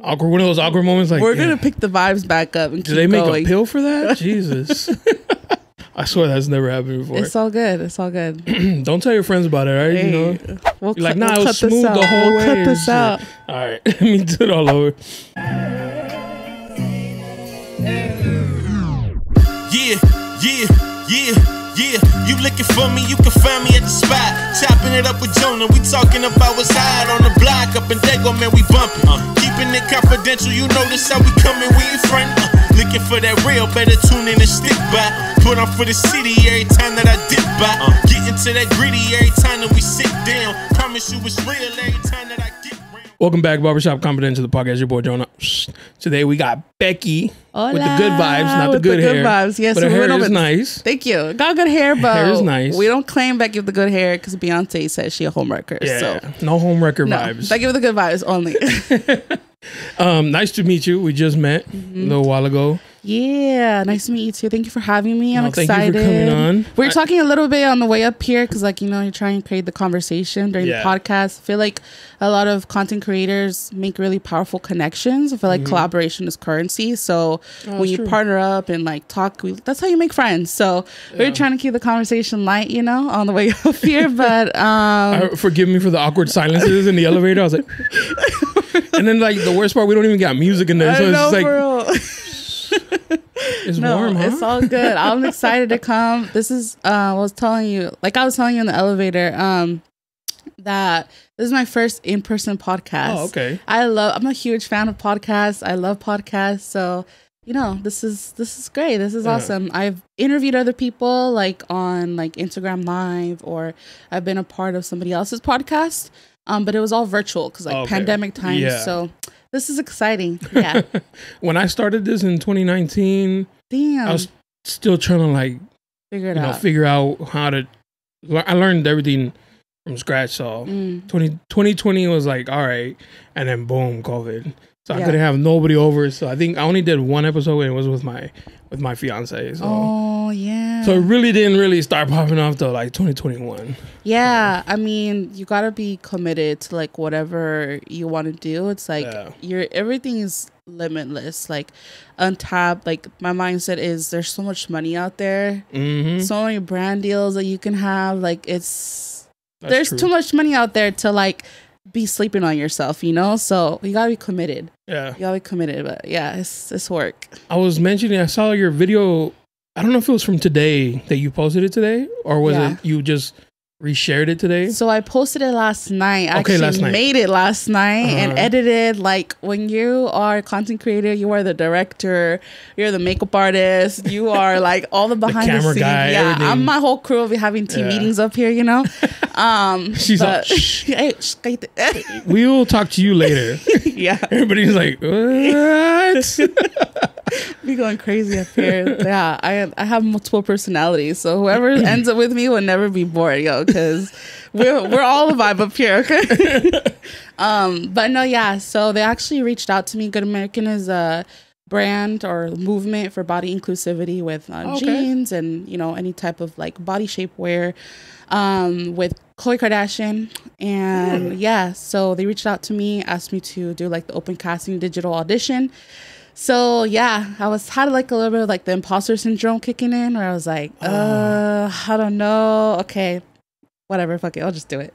Awkward, one of those awkward moments. Like we're gonna pick the vibes back up and do they make going. a pill for that? Jesus, I swear that's never happened before. It's all good. It's all good. Don't tell your friends about it, right? Hey, You know, you're like, nah, it was smooth the whole way. Cut this out. All right, let me do it all over. Yeah, you looking for me, you can find me at the spot. Chopping it up with Jonah, we talking about what's hot on the block. Up in Dago, man, we bumping. Keeping it confidential, you notice how we coming, we in front. Looking for that real, better tune in and stick by. Put on for the city every time that I dip by. Getting to that gritty every time that we sit down. Promise you it's real every time that I get round. Welcome back, Barbershop Confidential, the podcast. Your boy Jonah. Today we got Becky with the good vibes, not the good hair. Vibes. Yes, but her hair is nice. Thank you. Got good hair, but hair is nice. We don't claim Becky with the good hair because Beyonce says she a homewrecker. Yeah, so no homewrecker vibes. Becky with the good vibes only. Nice to meet you. We just met a little while ago. Yeah, nice to meet you too. Thank you for having me. I'm excited. Thank you for coming on. We were talking a little bit on the way up here because, like, you know, you're trying to create the conversation during the podcast. I feel like a lot of content creators make really powerful connections. I feel like collaboration is currency. So when you partner up and like talk, that's how you make friends. So we're trying to keep the conversation light, you know, on the way up here. But forgive me for the awkward silences in the elevator. I was like, and then like the worst part, we don't even got music in there, so it's just like. It's warm, huh? It's all good. I'm excited to come. This is I was telling you in the elevator that this is my first in-person podcast. Oh, okay. I'm a huge fan of podcasts. I love podcasts. So, you know, this is great. This is awesome. I've interviewed other people like on like Instagram Live, or I've been a part of somebody else's podcast. But it was all virtual because like pandemic times. Yeah. So this is exciting. Yeah. When I started this in 2019, I was still trying to like figure out how to. I learned everything from scratch. So 2020 was like, all right, and then boom, COVID. So I couldn't have nobody over. So I think I only did one episode, and it was with my fiance. So. Oh yeah. So it really didn't start popping off till like 2021. Yeah, I mean, you gotta be committed to like whatever you want to do. It's like everything is limitless, like untapped. Like my mindset is there's so much money out there, so many brand deals that you can have. Like there's too much money out there to like be sleeping on yourself, you know? So you gotta be committed. Yeah. You gotta be committed, but yeah, it's work. I was mentioning, I saw your video. I don't know if it was from today that you posted it today, or was it you just reshared it today? So I posted it last night. I actually made it last night and edited. Like when you are a content creator, you are the director, you're the makeup artist, you are like all the behind the scenes. Guy, everything. I'm my whole crew will be having team meetings up here, you know. She's like, we will talk to you later. Yeah. Everybody's like, what? Be going crazy up here. Yeah, I have multiple personalities, so whoever ends up with me will never be bored, yo, because we're all a vibe up here, okay? But no, yeah. So they actually reached out to me. Good American is a brand or movement for body inclusivity with jeans and any type of like body shape wear, with Khloe Kardashian, and so they reached out to me, asked me to do like the open casting digital audition. So yeah, I had like a little bit of like the imposter syndrome kicking in, where I was like, I don't know. Okay, whatever, fuck it, I'll just do it.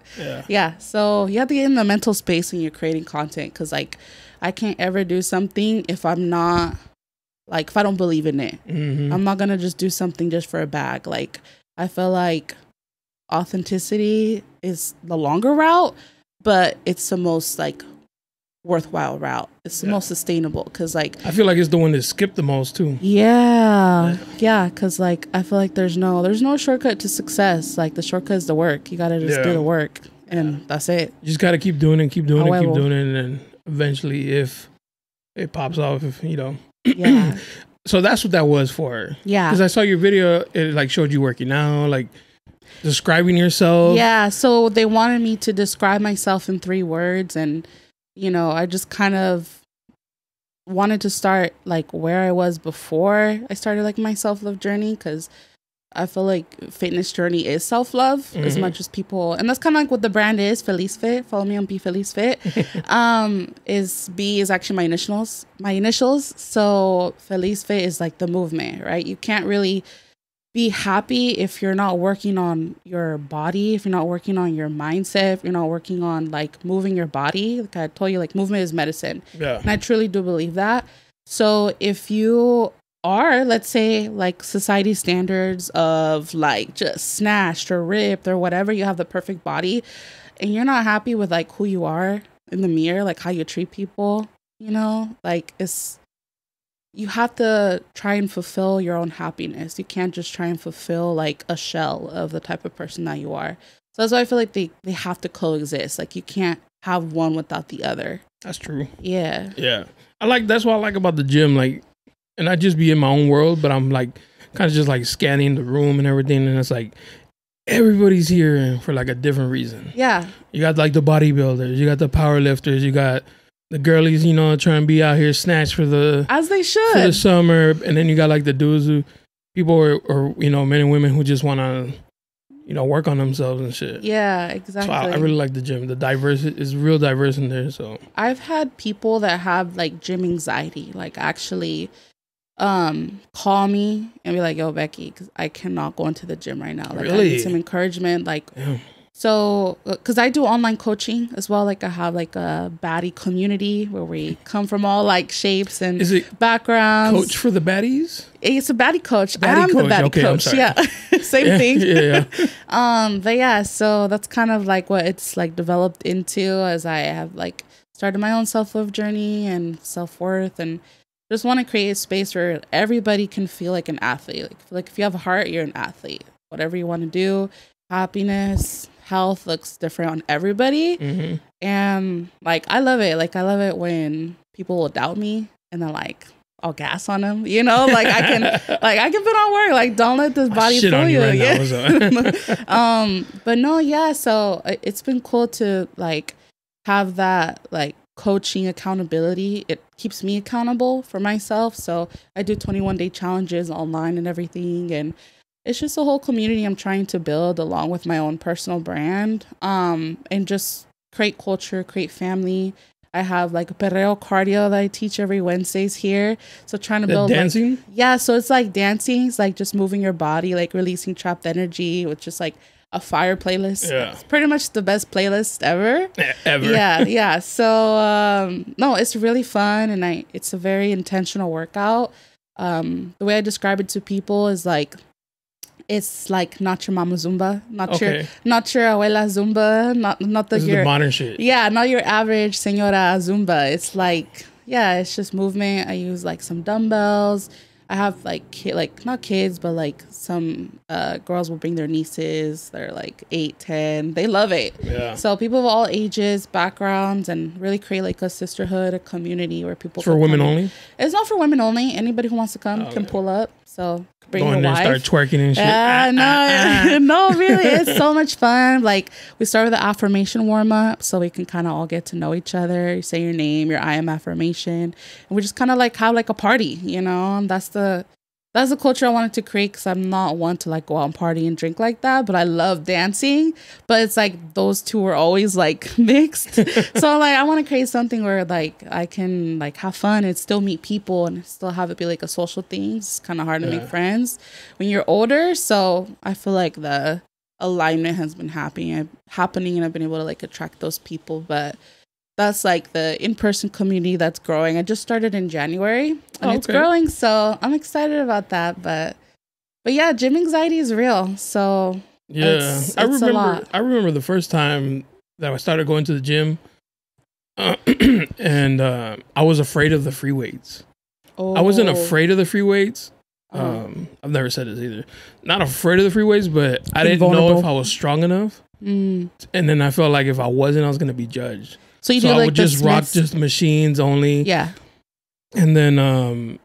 Yeah. So you have to get in the mental space when you're creating content, because like I can't ever do something if I'm not like, if I don't believe in it. I'm not gonna just do something just for a bag. Like I feel like authenticity is the longer route, but it's the most like worthwhile route. It's the most sustainable, because like I feel like it's the one that skipped the most too. Yeah, because like I feel like there's no shortcut to success. Like the shortcut is the work. You gotta just do the work, and that's it. You just gotta keep doing it, keep doing it, and then eventually, if it pops off, yeah. So that's what that was for. Yeah, because I saw your video. It like showed you working out, like describing yourself. Yeah, so they wanted me to describe myself in 3 words, and I just kind of wanted to start like where I was before I started like my self-love journey, because I feel like fitness journey is self-love as much as people, and that's kind of like what the brand is, Feliz Fit. Follow me on Be Feliz Fit. Is B is actually my initials. So Feliz Fit is like the movement, right? You can't really be happy if you're not working on your body, if you're not working on your mindset, if you're not working on like moving your body. Like I told you, like movement is medicine. Yeah. And I truly do believe that. So if you are, let's say, like society standards of like just snatched or ripped or whatever, you have the perfect body and you're not happy with like who you are in the mirror, like how you treat people, you know, like you have to try and fulfill your own happiness. You can't just try and fulfill like a shell of the type of person that you are. So that's why I feel like they have to coexist. Like you can't have one without the other. That's true. Yeah. Yeah. That's what I like about the gym. Like, and I just be in my own world, but I'm like kind of just like scanning the room and everything. And it's like everybody's here for like a different reason. Yeah. You got like the bodybuilders, you got the power lifters, you got the girlies, you know, trying to be out here snatched for the as they should for the summer, and then you got like the dudes who or you know, men and women who just want to, you know, work on themselves and shit. Yeah, exactly. So I really like the gym. The diverse is real diverse in there. So I've had people that have like gym anxiety, like actually call me and be like, "Yo, Becky, because I cannot go into the gym right now. Like, really? I need some encouragement." Like. Yeah. So, because I do online coaching as well, like I have like a baddie community where we come from all like shapes and backgrounds. Coach for the baddies? It's a baddie coach. I'm the baddie coach. Yeah, same thing. Yeah. But yeah, so that's kind of like what it's like developed into as I have like started my own self-love journey and self-worth, and just want to create a space where everybody can feel like an athlete. Like if you have a heart, you're an athlete. Whatever you want to do, happiness, health looks different on everybody. And like I love it. Like I love it when people will doubt me and then like I'll gas on them, you know, like I can put on work, like don't let this body fool you. Right but no, yeah, so it's been cool to like have that like coaching accountability. It keeps me accountable for myself. So I do 21-day challenges online and everything, and it's just a whole community I'm trying to build along with my own personal brand, and just create culture, create family. I have like a perreo cardio that I teach every Wednesdays here. So trying to build dancing. Like, yeah. So it's like dancing. It's like just moving your body, like releasing trapped energy with just like a fire playlist. Yeah. It's pretty much the best playlist ever. Ever. Yeah. Yeah. So, no, it's really fun. And it's a very intentional workout. The way I describe it to people is like, it's like not your mama Zumba, not your abuela Zumba, not the modern shit. Yeah, not your average señora Zumba. It's like, yeah, it's just movement. I use like some dumbbells. I have like not kids, but like some girls will bring their nieces. They're like 8, 10. They love it. Yeah. So people of all ages, backgrounds, and really create like a sisterhood, a community where people. For women only? It's not for women only. Anybody who wants to come can pull up. So bring your wife. Start twerking and shit. No, really, it's so much fun. Like we start with the affirmation warm up, so we can kind of all get to know each other. You say your name, your I am affirmation, and we just kind of like have like a party, you know. And that's the culture I wanted to create, because I'm not one to like go out and party and drink like that, but I love dancing. But it's like those two are always like mixed. So like I want to create something where like I can like have fun and still meet people and still have it be like a social thing. It's kind of hard to make friends when you're older. So I feel like the alignment has been happening and I've been able to like attract those people. But that's like the in-person community that's growing. I just started in January and it's growing. So I'm excited about that. But yeah, gym anxiety is real. So yeah, I remember the first time that I started going to the gym and I was afraid of the free weights. I wasn't afraid of the free weights. I've never said this either. Not afraid of the free weights, but I didn't know if I was strong enough. And then I felt like if I wasn't, I was going to be judged. So I would just rock just machines only. Yeah. And then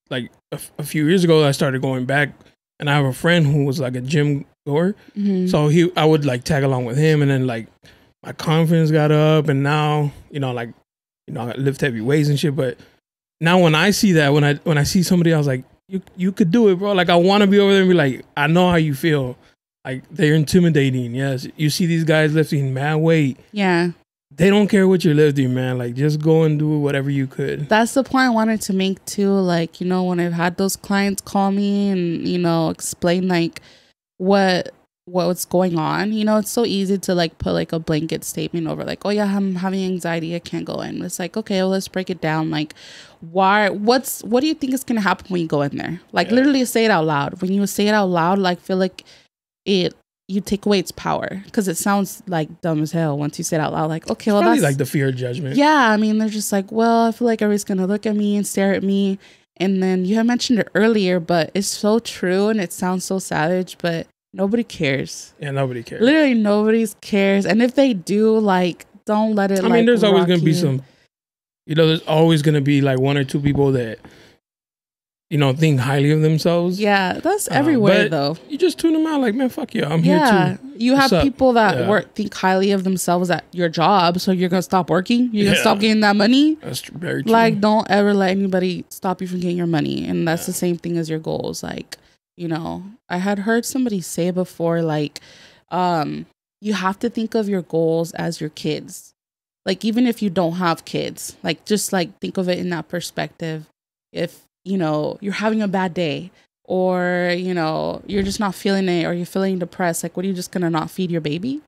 like a few years ago, I started going back, and I have a friend who was like a gym goer. So I would like tag along with him, and then like my confidence got up, and now, I lift heavy weights and shit. But now when I see that, when I see somebody else like you could do it, bro. Like, I want to be over there and be like, I know how you feel. Like, they're intimidating. Yes, you see these guys lifting mad weight. Yeah. They don't care what you're lifting, man. Like, just go and do whatever you could. That's the point I wanted to make too. Like, you know, when I've had those clients call me and, you know, explain like what's going on, you know, it's so easy to like put like a blanket statement over like, oh yeah, I'm having anxiety, I can't go in. It's like, okay, well, let's break it down. Like, what do you think is gonna happen when you go in there? Like, literally say it out loud. When you say it out loud, like, feel like you take away its power, because it sounds like dumb as hell once you say it out loud. Like, okay, well, that's like the fear of judgment. Yeah, I mean, they're just like, well, I feel like everybody's gonna look at me and stare at me. And then you had mentioned it earlier, but it's so true and it sounds so savage, but nobody cares. Yeah, nobody cares. Literally, nobody cares. And if they do, like, don't let it. I mean, there's always gonna be some. You know, there's always gonna be like one or two people that, you know, think highly of themselves. Yeah, that's everywhere though. You just tune them out, like, man, fuck you, I'm here too. You have people that think highly of themselves at your job, so you're gonna stop working. You're gonna stop getting that money. That's very true. Like, don't ever let anybody stop you from getting your money, and that's the same thing as your goals. Like, you know, I had heard somebody say before, like, you have to think of your goals as your kids. Like, even if you don't have kids, like, just like think of it in that perspective. If, you know, you're having a bad day, or, you know, you're just not feeling it, or you're feeling depressed, like, what are you just gonna not feed your baby?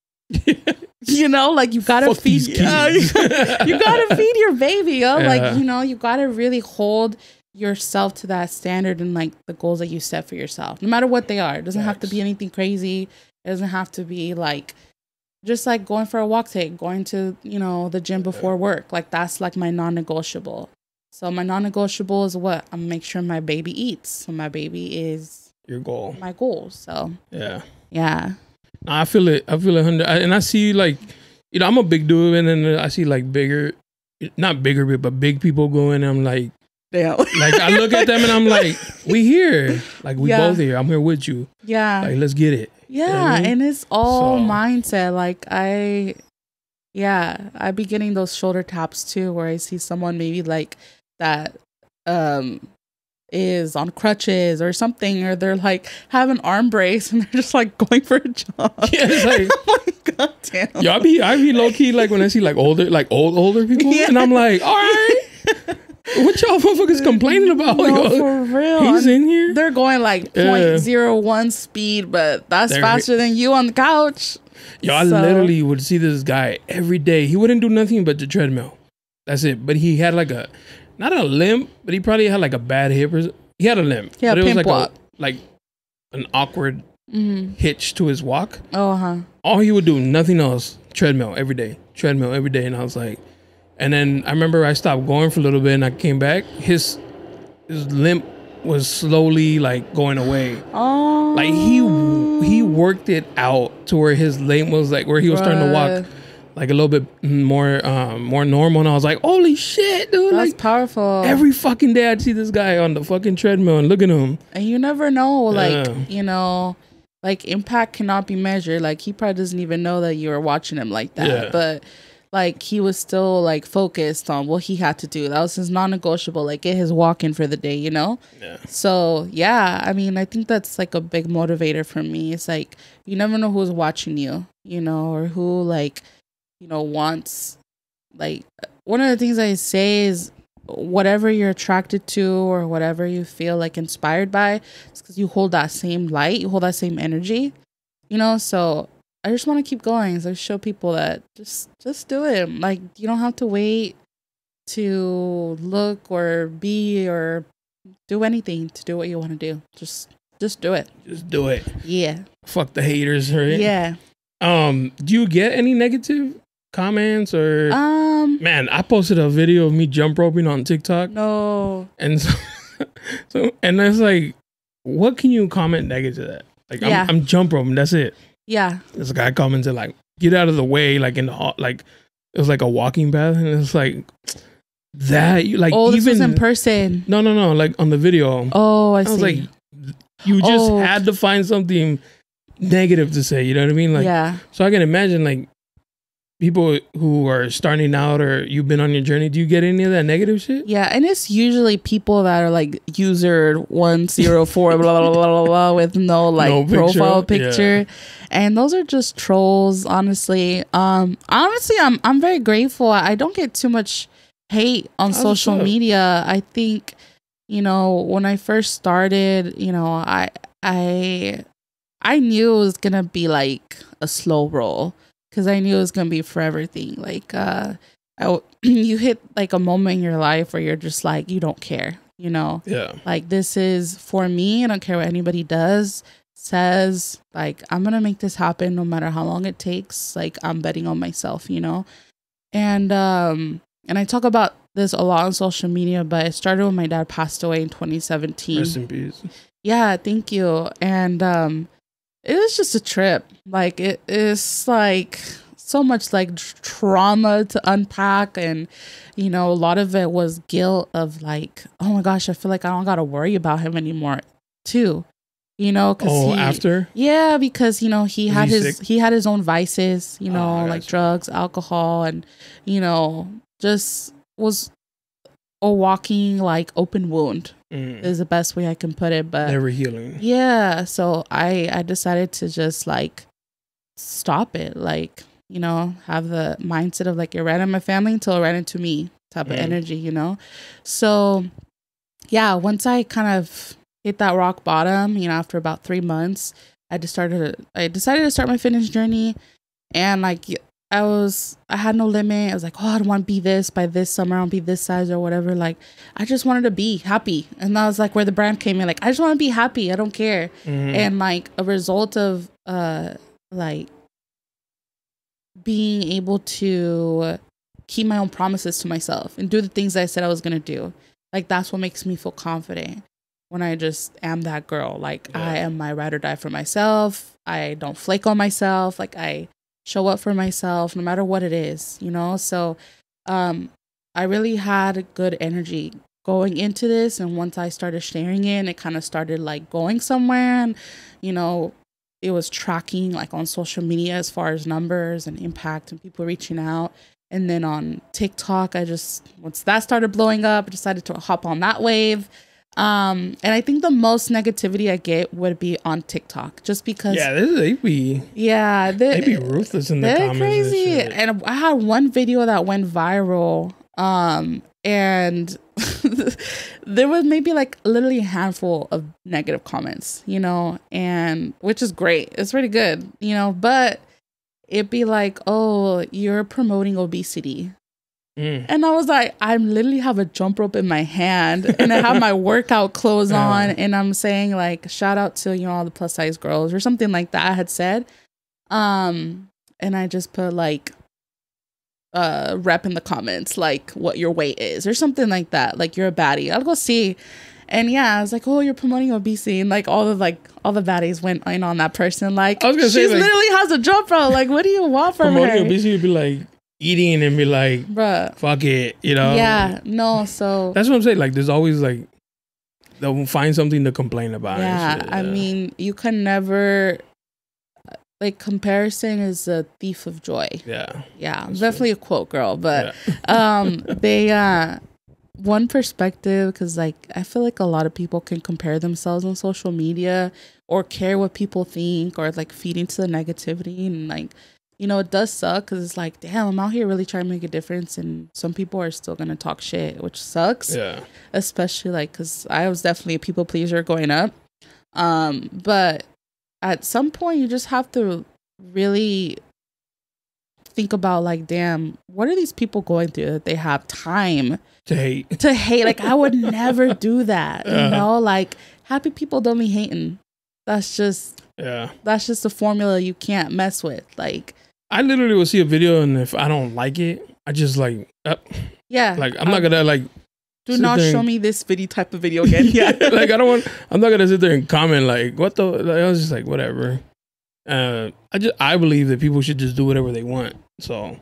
You know, like, you gotta feed you gotta feed your baby, yo. Yeah. Like, you know, you gotta really hold yourself to that standard and like the goals that you set for yourself, no matter what they are. It doesn't have to be anything crazy. It doesn't have to be like just like going for a walk today, going to, you know, the gym before work. Like, that's like my non-negotiable. So my non-negotiable is what? I'm make sure my baby eats. So my baby is your goal. My goal. So yeah. I feel it. I feel 100. And I see, like, you know, I'm a big dude, and then I see like not bigger, but big people going. And I'm like, damn. Like, I look at them and I'm like, we here. Like, we both here. I'm here with you. Yeah. Like, let's get it. Yeah. You know what I mean? And it's all mindset. Like, I be getting those shoulder taps too, where I see someone maybe like that is on crutches or something, or they're like have an arm brace and they're just like going for a jog. Yeah, it's like, oh my god damn. Yo, I be low key like when I see like older people, and I'm like, all right. What y'all motherfuckers complaining about? No, for real. He's in here. They're going like 0.01 speed, but that's faster than you on the couch. Yo, I literally would see this guy every day. He wouldn't do nothing but the treadmill. That's it. But he had like not a limp, but he probably had like a bad hip. He had a limp. Yeah, but it was like an awkward hitch to his walk. Oh, all he would do, nothing else. Treadmill every day. And I was like, and then I remember I stopped going for a little bit, and I came back. His limp was slowly like going away. Oh, like he worked it out to where his limp was like where he was starting to walk like a little bit more normal. And I was like, holy shit, dude! That's like, powerful. Every fucking day I'd see this guy on the fucking treadmill and look at him. And you never know, like you know, like impact cannot be measured. Like, he probably doesn't even know that you were watching him like that, but. Like, he was still like focused on what he had to do. That was his non-negotiable, like get his walk in for the day, you know? Yeah. So yeah, I mean, I think that's like a big motivator for me. It's like, you never know who's watching you, you know, or who like, you know, wants, like, one of the things I say is whatever you're attracted to or whatever you feel like inspired by, it's because you hold that same light, you hold that same energy, you know? So I just want to keep going. So show people that just do it. Like, you don't have to wait to look or be or do anything to do what you want to do. Just do it. Just do it. Yeah. Fuck the haters, right? Yeah. Do you get any negative comments or? Man, I posted a video of me jump roping on TikTok. No. And so and it's like, what can you comment negative to that? Like, I'm jump roping. That's it. Yeah. This guy commented like, get out of the way, like in the like it was like a walking path, and it's like that you like this even was in person. No, like on the video. Oh, I see. I was like, you just had to find something negative to say, you know what I mean? Like, yeah. So I can imagine like people who are starting out or you've been on your journey, do you get any of that negative shit? Yeah, and it's usually people that are like user 104 blah blah blah blah blah with no like no profile picture. Yeah. And those are just trolls, honestly. Honestly, I'm very grateful. I don't get too much hate on social media. I think, you know, when I first started, you know, I knew it was gonna be like a slow roll. Because I knew it was going to be for everything. Like, you hit like a moment in your life where you're just like, you don't care, you know? Yeah. Like, this is for me. I don't care what anybody does, says. Like, I'm going to make this happen no matter how long it takes. Like, I'm betting on myself, you know? And I talk about this a lot on social media, but it started when my dad passed away in 2017. Rest in peace. Yeah, thank you. And it was just a trip. Like, it is like so much like trauma to unpack. And, you know, a lot of it was guilt of like, oh my gosh, I feel like I don't got to worry about him anymore too. You know, because after? Yeah, because, you know, he had his own vices, you know, like drugs, alcohol, and, you know, just was a walking like open wound. Is the best way I can put it, but never healing. Yeah, so I decided to just like stop it, like, you know, have the mindset of like it ran in my family until it ran into me type of energy, you know. So yeah, once I kind of hit that rock bottom, you know, after about 3 months, I decided to start my fitness journey, and like I had no limit. I was like, oh, I don't want to be this by this summer. I want to be this size or whatever. Like, I just wanted to be happy. And that was like where the brand came in. Like, I just want to be happy. I don't care. And like a result of like being able to keep my own promises to myself and do the things I said I was going to do. Like, that's what makes me feel confident when I just am that girl. Like, I am my ride or die for myself. I don't flake on myself. Like, I show up for myself no matter what it is, you know? So I really had good energy going into this. And once I started sharing it kind of started like going somewhere. And, you know, it was tracking like on social media as far as numbers and impact and people reaching out. And then on TikTok, once that started blowing up, I decided to hop on that wave. And I think the most negativity I get would be on TikTok, just because they be ruthless in the comments. Crazy. And I had one video that went viral, and there was maybe like literally a handful of negative comments, you know, and which is great. It's pretty good, you know, but it'd be like, oh, you're promoting obesity. And I was like, I literally have a jump rope in my hand and I have my workout clothes on, and I'm saying like, shout out to, you know, all the plus size girls or something like that I had said. And I just put like rep in the comments, like what your weight is or something like that. Like, you're a baddie. I'll go see. And yeah, I was like, oh, you're promoting obesity. And like all the baddies went in on that person. Like, she literally has a jump rope. Like, what do you want from her? Promoting obesity would be like eating and be like, bruh, fuck it, you know? Yeah, no, so that's what I'm saying. Like, there's always like, they'll find something to complain about. Yeah, I mean, you can never, like, comparison is a thief of joy. Yeah. Yeah, definitely true. A quote, girl. But they, one perspective, because like, I feel like a lot of people can compare themselves on social media or care what people think or like feed into the negativity, and like, you know, it does suck because it's like, damn, I'm out here really trying to make a difference, and some people are still going to talk shit, which sucks. Yeah. Especially like, because I was definitely a people pleaser growing up. But at some point, you just have to really think about like, damn, what are these people going through that they have time to hate? Like, I would never do that. You know, like, happy people don't be hating. That's just the formula you can't mess with. Like, I literally will see a video, and if I don't like it, I just like, like, I'm not gonna like, do not show me this type of video again. Yeah, like, I'm not gonna sit there and comment like, what the, like, I was just like, whatever. I believe that people should just do whatever they want. So,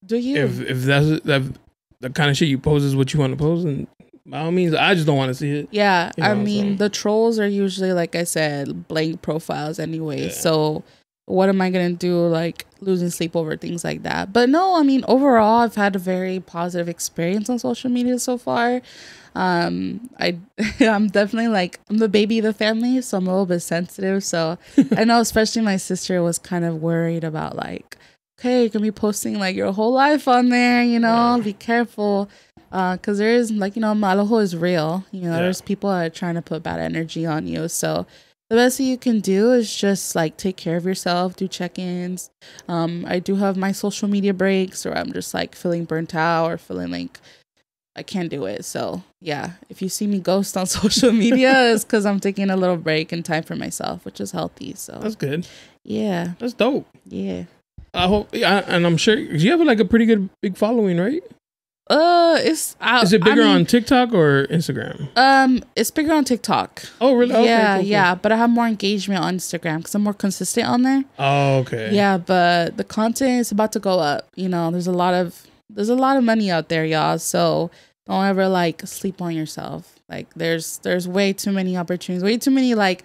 do you? If that's the kind of shit you post is what you want to post, and by all means, I just don't want to see it. Yeah, you know, I mean, the trolls are usually, like I said, blank profiles anyway. Yeah. So what am I going to do? Like losing sleep over things like that. But no, I mean, overall, I've had a very positive experience on social media so far. I'm definitely like, I'm the baby of the family, so I'm a little bit sensitive. So I know, especially my sister was kind of worried about like, okay, you can be posting like your whole life on there, you know, be careful. Because there is like, you know, malojo is real. You know, there's people that are trying to put bad energy on you. So the best thing you can do is just like take care of yourself, do check-ins. I do have my social media breaks, or I'm just like feeling burnt out or feeling like I can't do it. So yeah, if you see me ghost on social media, it's because I'm taking a little break and time for myself, which is healthy. So that's good. Yeah, that's dope. Yeah, I hope, and I'm sure you have like a pretty good big following, right? Is it bigger on TikTok or Instagram? It's bigger on TikTok. Oh, really? Yeah, okay, cool. But I have more engagement on Instagram because I'm more consistent on there. Oh, okay. Yeah, but the content is about to go up. You know, there's a lot of money out there, y'all. So don't ever like sleep on yourself. Like there's way too many opportunities, way too many like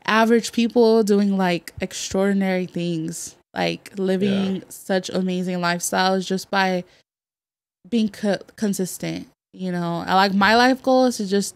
average people doing like extraordinary things, like living such amazing lifestyles just by being consistent. You know, I like my life goal is to just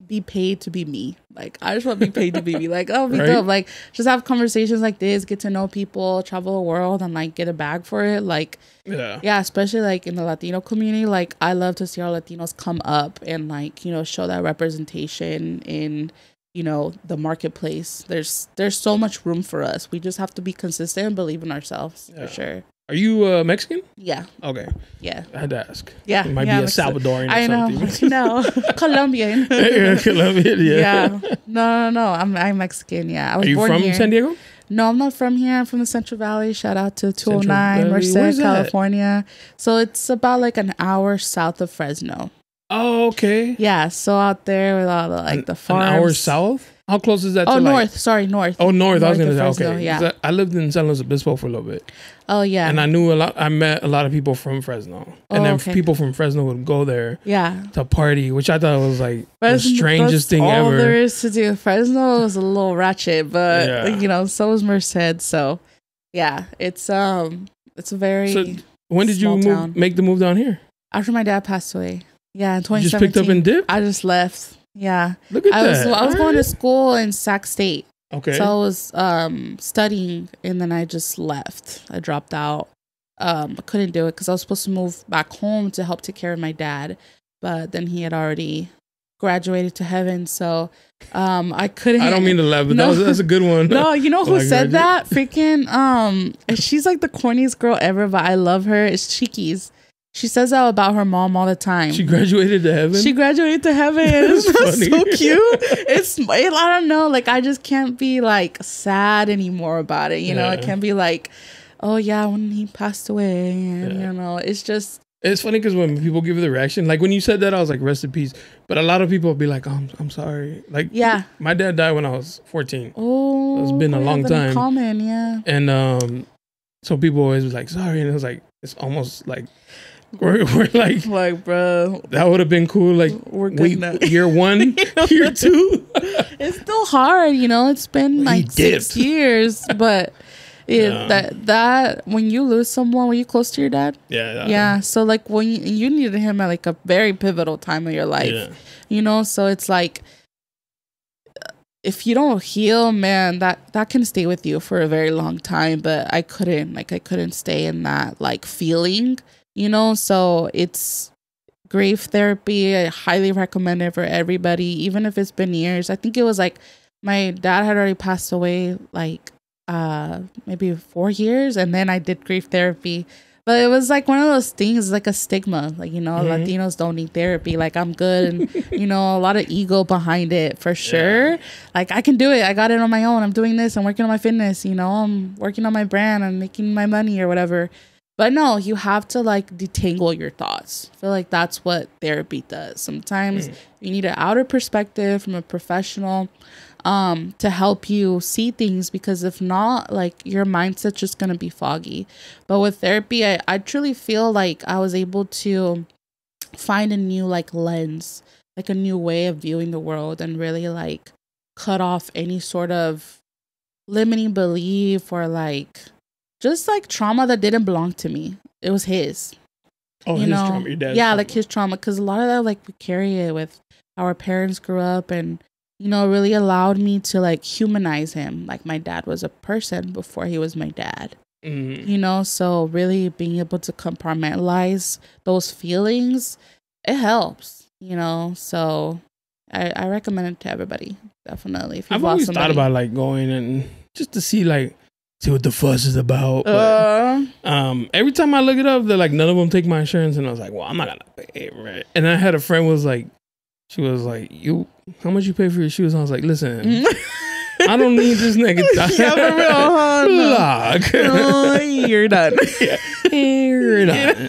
be paid to be me. Like I just want to be paid to be me. Like, oh, be dope. Like just have conversations like this, get to know people, travel the world, and like get a bag for it. Like yeah, especially like in the Latino community. Like I love to see our Latinos come up and like, you know, show that representation in, you know, the marketplace. There's so much room for us. We just have to be consistent and believe in ourselves for sure. Are you Mexican? Yeah. Okay. Yeah. I had to ask. Yeah. It might be a Salvadorian or I something. know. Colombian. Colombian, yeah. No. I'm Mexican, yeah. I was born here. Are you from San Diego? No, I'm not from here. I'm from the Central Valley. Shout out to 209 Merced, California. So it's about like an hour south of Fresno. Oh, okay. Yeah, so out there with all the like the farms. An hour south? How close is that to north. Sorry, north. Oh, north. I was going to say, Fresno, okay. Yeah. I lived in San Luis Obispo for a little bit. Oh, yeah. And I met a lot of people from Fresno. And then people from Fresno would go there to party, which I thought was like the strangest thing ever. All there is to do. Fresno was a little ratchet, but you know, so was Merced. So yeah, it's a very So when did you make the move down here? After my dad passed away. Yeah, in 2017. You just picked up and dipped? I just left. Yeah. Look at that. I was going to school in Sac State. Okay. So I was studying and then I just left. I dropped out. I couldn't do it because I was supposed to move back home to help take care of my dad. But then he had already graduated to heaven. So I couldn't. I don't mean to laugh, but that's a good one. No, you know who said that? Freaking, she's like the corniest girl ever, but I love her. It's Chiquis. She says that about her mom all the time. She graduated to heaven? She graduated to heaven. It's so cute. I don't know. Like, I just can't be, like, sad anymore about it. You know, I can't be like, oh, yeah, when he passed away. And, you know, it's just. It's funny because when people give the reaction, like when you said that, I was like, rest in peace. But a lot of people will be like, oh, I'm sorry. Like, my dad died when I was 14. Oh. So it's been a long time. Common, yeah. And so people always was like, sorry. And it was like, it's almost like. We're like, bro, that would have been cool. Like, year one, year two. It's still hard, you know. It's been like 6 years, but that when you lose someone, were you close to your dad? Yeah. So like when you needed him at like a very pivotal time of your life, you know. So it's like if you don't heal, man, that can stay with you for a very long time. But I couldn't stay in that like feeling. You know, so it's grief therapy. I highly recommend it for everybody, even if it's been years. I think it was like my dad had already passed away like maybe 4 years, and then I did grief therapy. But it was like one of those things, like a stigma, like, you know, Latinos don't need therapy. Like, I'm good. And, you know, a lot of ego behind it for sure. Like, I can do it. I got it on my own. I'm doing this. I'm working on my fitness. You know, I'm working on my brand. I'm making my money or whatever. But no, you have to like detangle your thoughts. I feel like that's what therapy does. Sometimes you need an outer perspective from a professional to help you see things, because if not, like your mindset's just going to be foggy. But with therapy, I truly feel like I was able to find a new like lens, like a new way of viewing the world, and really like cut off any sort of limiting belief or like just like trauma that didn't belong to me. It was his. Oh, his trauma, your dad's trauma. Like his trauma, because a lot of that, like, we carry it with how our parents grew up, and really allowed me to like humanize him. Like, my dad was a person before he was my dad. So really being able to compartmentalize those feelings, it helps. So I recommend it to everybody, definitely. If I've always thought about like going and just to see what the fuss is about. But, every time I look it up, they're like, none of them take my insurance, and I was like, well, I'm not gonna pay it, right? And I had a friend she was like, how much you pay for your shoes? And I was like, listen, I don't need this nigga. You're done. You're done.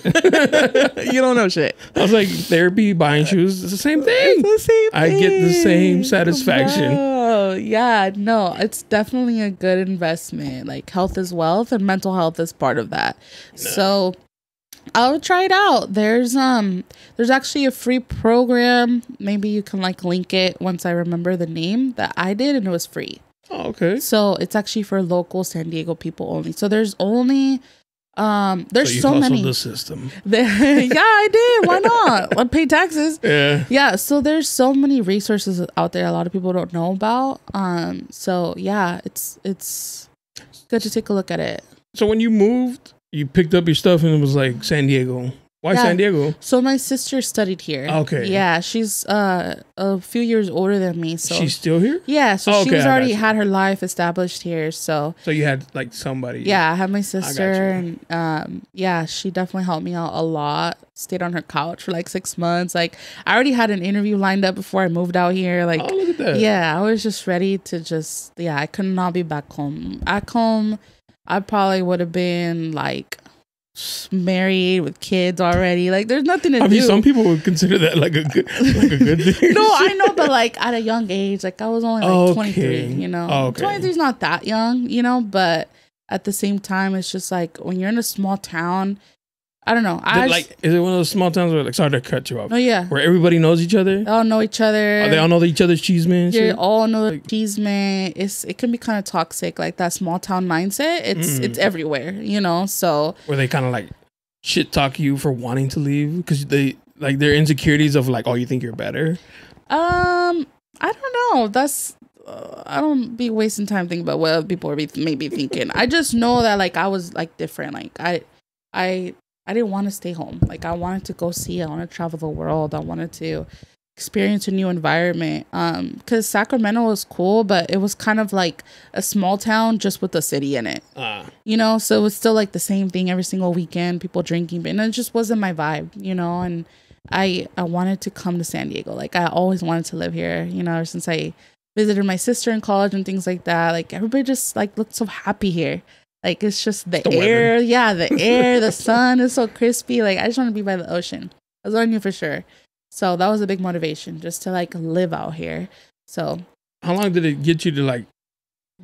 You don't know shit. I was like, therapy, buying shoes, it's the same thing. It's the same thing. I get the same satisfaction. Oh, yeah. No, it's definitely a good investment. Like, health is wealth, and mental health is part of that. No. So I'll try it out. There's actually a free program. Maybe you can like link it once I remember the name that I did, and it was free. Oh, okay. So it's actually for local San Diego people only. So there's only there's so many. The system. Yeah, I did. Why not? I pay taxes. Yeah. So there's so many resources out there a lot of people don't know about. So yeah, it's good to take a look at it. So when you moved, you picked up your stuff and it was like San Diego. Why San Diego? So my sister studied here. Okay. Yeah, she's a few years older than me. So she's still here? Yeah, so she's already had her life established here. So you had like somebody. Yeah, I had my sister, and she definitely helped me out a lot. Stayed on her couch for like 6 months. Like, I already had an interview lined up before I moved out here. Like, oh, look at that. Yeah, I was just ready to I could not be back home. Back home, I probably would have been like married with kids already. Like, there's nothing to do. I mean, some people would consider that like a good thing. No, I know, but like at a young age, like I was only like 23, 23 is not that young, but at the same time, it's just like when you're in a small town, I don't know. Is it one of those small towns where, like, sorry to cut you off. Oh, yeah. Where everybody knows each other? They all know each other. They all know each other's chisme? They all know chisme. It can be kind of toxic, like that small town mindset. It's everywhere, so. Where they kind of like shit talk you for wanting to leave because they, like, their insecurities of like, oh, you think you're better? I don't know. That's. I don't be wasting time thinking about what other people are maybe thinking. I just know that like I was like different. Like I didn't want to stay home. Like, I wanted to go see it. I wanted to travel the world. I wanted to experience a new environment. Because Sacramento was cool, but it was kind of like a small town just with a city in it. So it was still like the same thing every single weekend, people drinking. And it just wasn't my vibe, And I wanted to come to San Diego. Like, I always wanted to live here, ever since I visited my sister in college and things like that. Like, everybody just like looked so happy here. Like, it's just the air. Weather. Yeah, the air, the sun is so crispy. Like, I just want to be by the ocean. That's what I knew for sure. So that was a big motivation, just to like live out here. So how long did it get you to like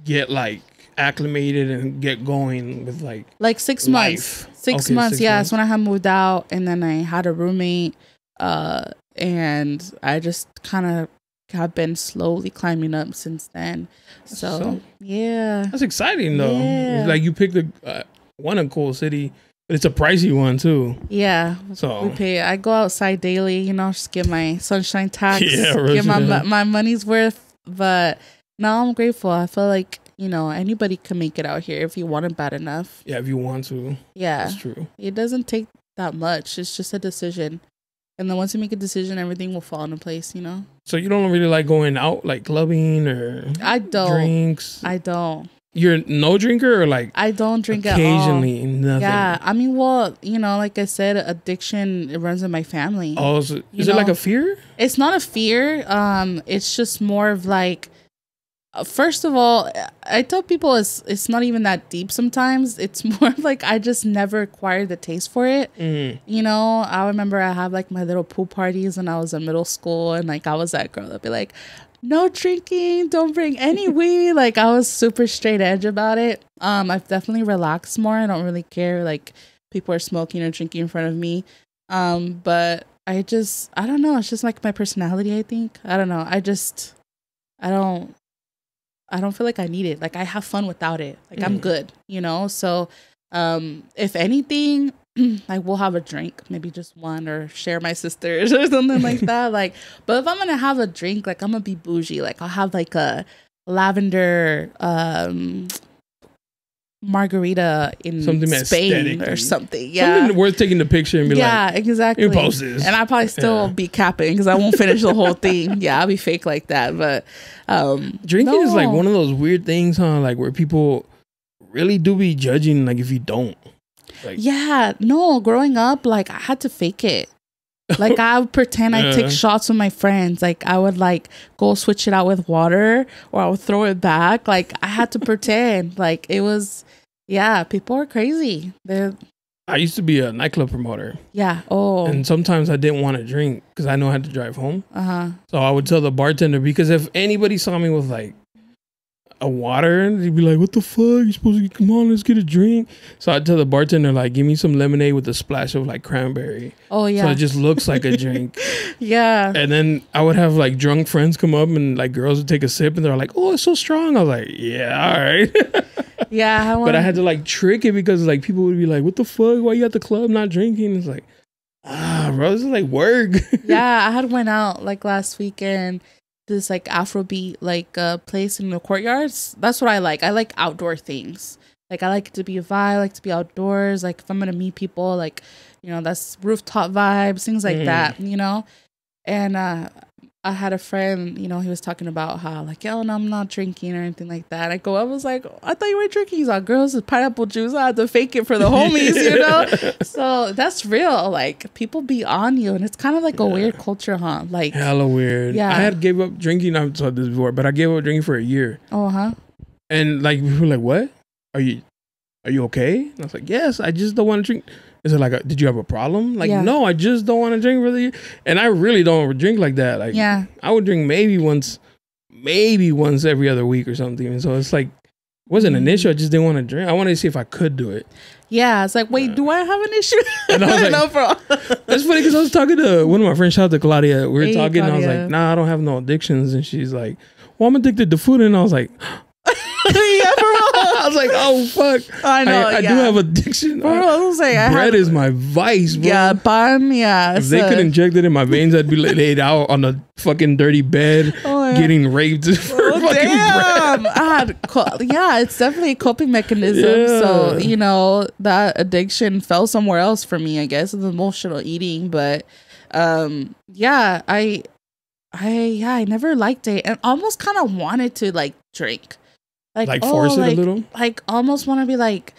get like acclimated and get going with like 6 months? 6 months. Yeah, that's when I had moved out, and then I had a roommate, and I just kind of have been slowly climbing up since then. So yeah, that's exciting though. Yeah. Like, you picked a cool city, but it's a pricey one too. Yeah, so we pay. I go outside daily, just get my sunshine tax, get my money's worth. But now I'm grateful. I feel like anybody can make it out here if you want it bad enough. Yeah, if you want to. Yeah, that's true. It doesn't take that much. It's just a decision. And then once you make a decision, everything will fall into place, So you don't really like going out, like clubbing or drinks? I don't. You're no drinker or like? I don't drink at all. Occasionally, nothing. Yeah. I mean, well, like I said, addiction, it runs in my family. Oh, is it like a fear? It's not a fear. It's just more of like, first of all, I tell people it's not even that deep sometimes. It's more of like I just never acquired the taste for it. I remember I have like my little pool parties when I was in middle school, and like I was that girl that'd be like, no drinking, don't bring any weed. Like, I was super straight edge about it. I've definitely relaxed more. I don't really care like people are smoking or drinking in front of me. But I don't know. It's just like my personality, I think. I don't know. I don't I don't feel like I need it. Like I have fun without it. Like I'm good, you know? So if anything, like we'll have a drink, maybe just one, or share my sisters or something like that. Like, but if I'm gonna have a drink, like I'm gonna be bougie. Like I'll have like a lavender margarita in something Spain or something. Yeah, something worth taking the picture and be like, yeah, exactly. Post this. And I probably still be capping because I won't finish the whole thing. Yeah, I'll be fake like that. But drinking is like one of those weird things, huh? Like where people really do be judging, like if you don't. Like, yeah, no. Growing up, like I had to fake it. Like I would pretend I take shots with my friends. Like I would like go switch it out with water, or I would throw it back. Like I had to pretend. Like it was, yeah. People are crazy. I used to be a nightclub promoter. Yeah. Oh. And sometimes I didn't want to drink because I know I had to drive home. So I would tell the bartender, because if anybody saw me with like a water, they'd be like, "What the fuck? You're supposed to come on, let's get a drink." So I'd tell the bartender, like, "Give me some lemonade with a splash of like cranberry." Oh yeah. So it just looks like a drink. Yeah. And then I would have like drunk friends come up and like girls would take a sip and they're like, "Oh, it's so strong." I was like, "Yeah, all right." Yeah. But I had to like trick it because like people would be like, "What the fuck? Why you at the club not drinking?" It's like, bro, this is like work. Yeah, I had went out like last weekend. This like Afrobeat like place in the courtyards. That's what I like. I like outdoor things. Like I like to be a vibe. I like to be outdoors. Like if I'm gonna meet people, like, you know, that's rooftop vibes, things like that, you know. And I had a friend, you know, he was talking about how like, "Oh no, I'm not drinking or anything like that." I was like, "I thought you were drinking." He's like, "Girls, it's pineapple juice. I had to fake it for the homies," you know. So that's real. Like people be on you, and it's kind of like a weird culture, huh? Like hella weird. Yeah, I had gave up drinking. I've told this before, but I gave up drinking for a year. Oh, huh. And like we were like, "What? Are you okay?" And I was like, "Yes, I just don't want to drink." Is it like, did you have a problem? Like, no, I just don't want to drink for the year. And I really don't drink like that. Like, I would drink maybe once every other week or something. And so it's like, it wasn't an issue. I just didn't want to drink. I wanted to see if I could do it. Yeah, it's like, wait, do I have an issue? And I was like, no, bro. That's funny because I was talking to one of my friends, shout out to Claudia. We were talking, and I was like, "Nah, I don't have no addictions." And she's like, "Well, I'm addicted to food." And I was like, yeah, bro. I was like, "Oh fuck!" I know. I do have addiction. Bread is my vice, bro. Yeah, pan. Yeah. If they could inject it in my veins, I'd be laid out on a fucking dirty bed, getting raped for fucking damn. bread. It's definitely a coping mechanism. Yeah. So you know that addiction fell somewhere else for me. I guess it's emotional eating, but I never liked it, and almost kind of wanted to like drink. Like force it a little? Like almost want to be like,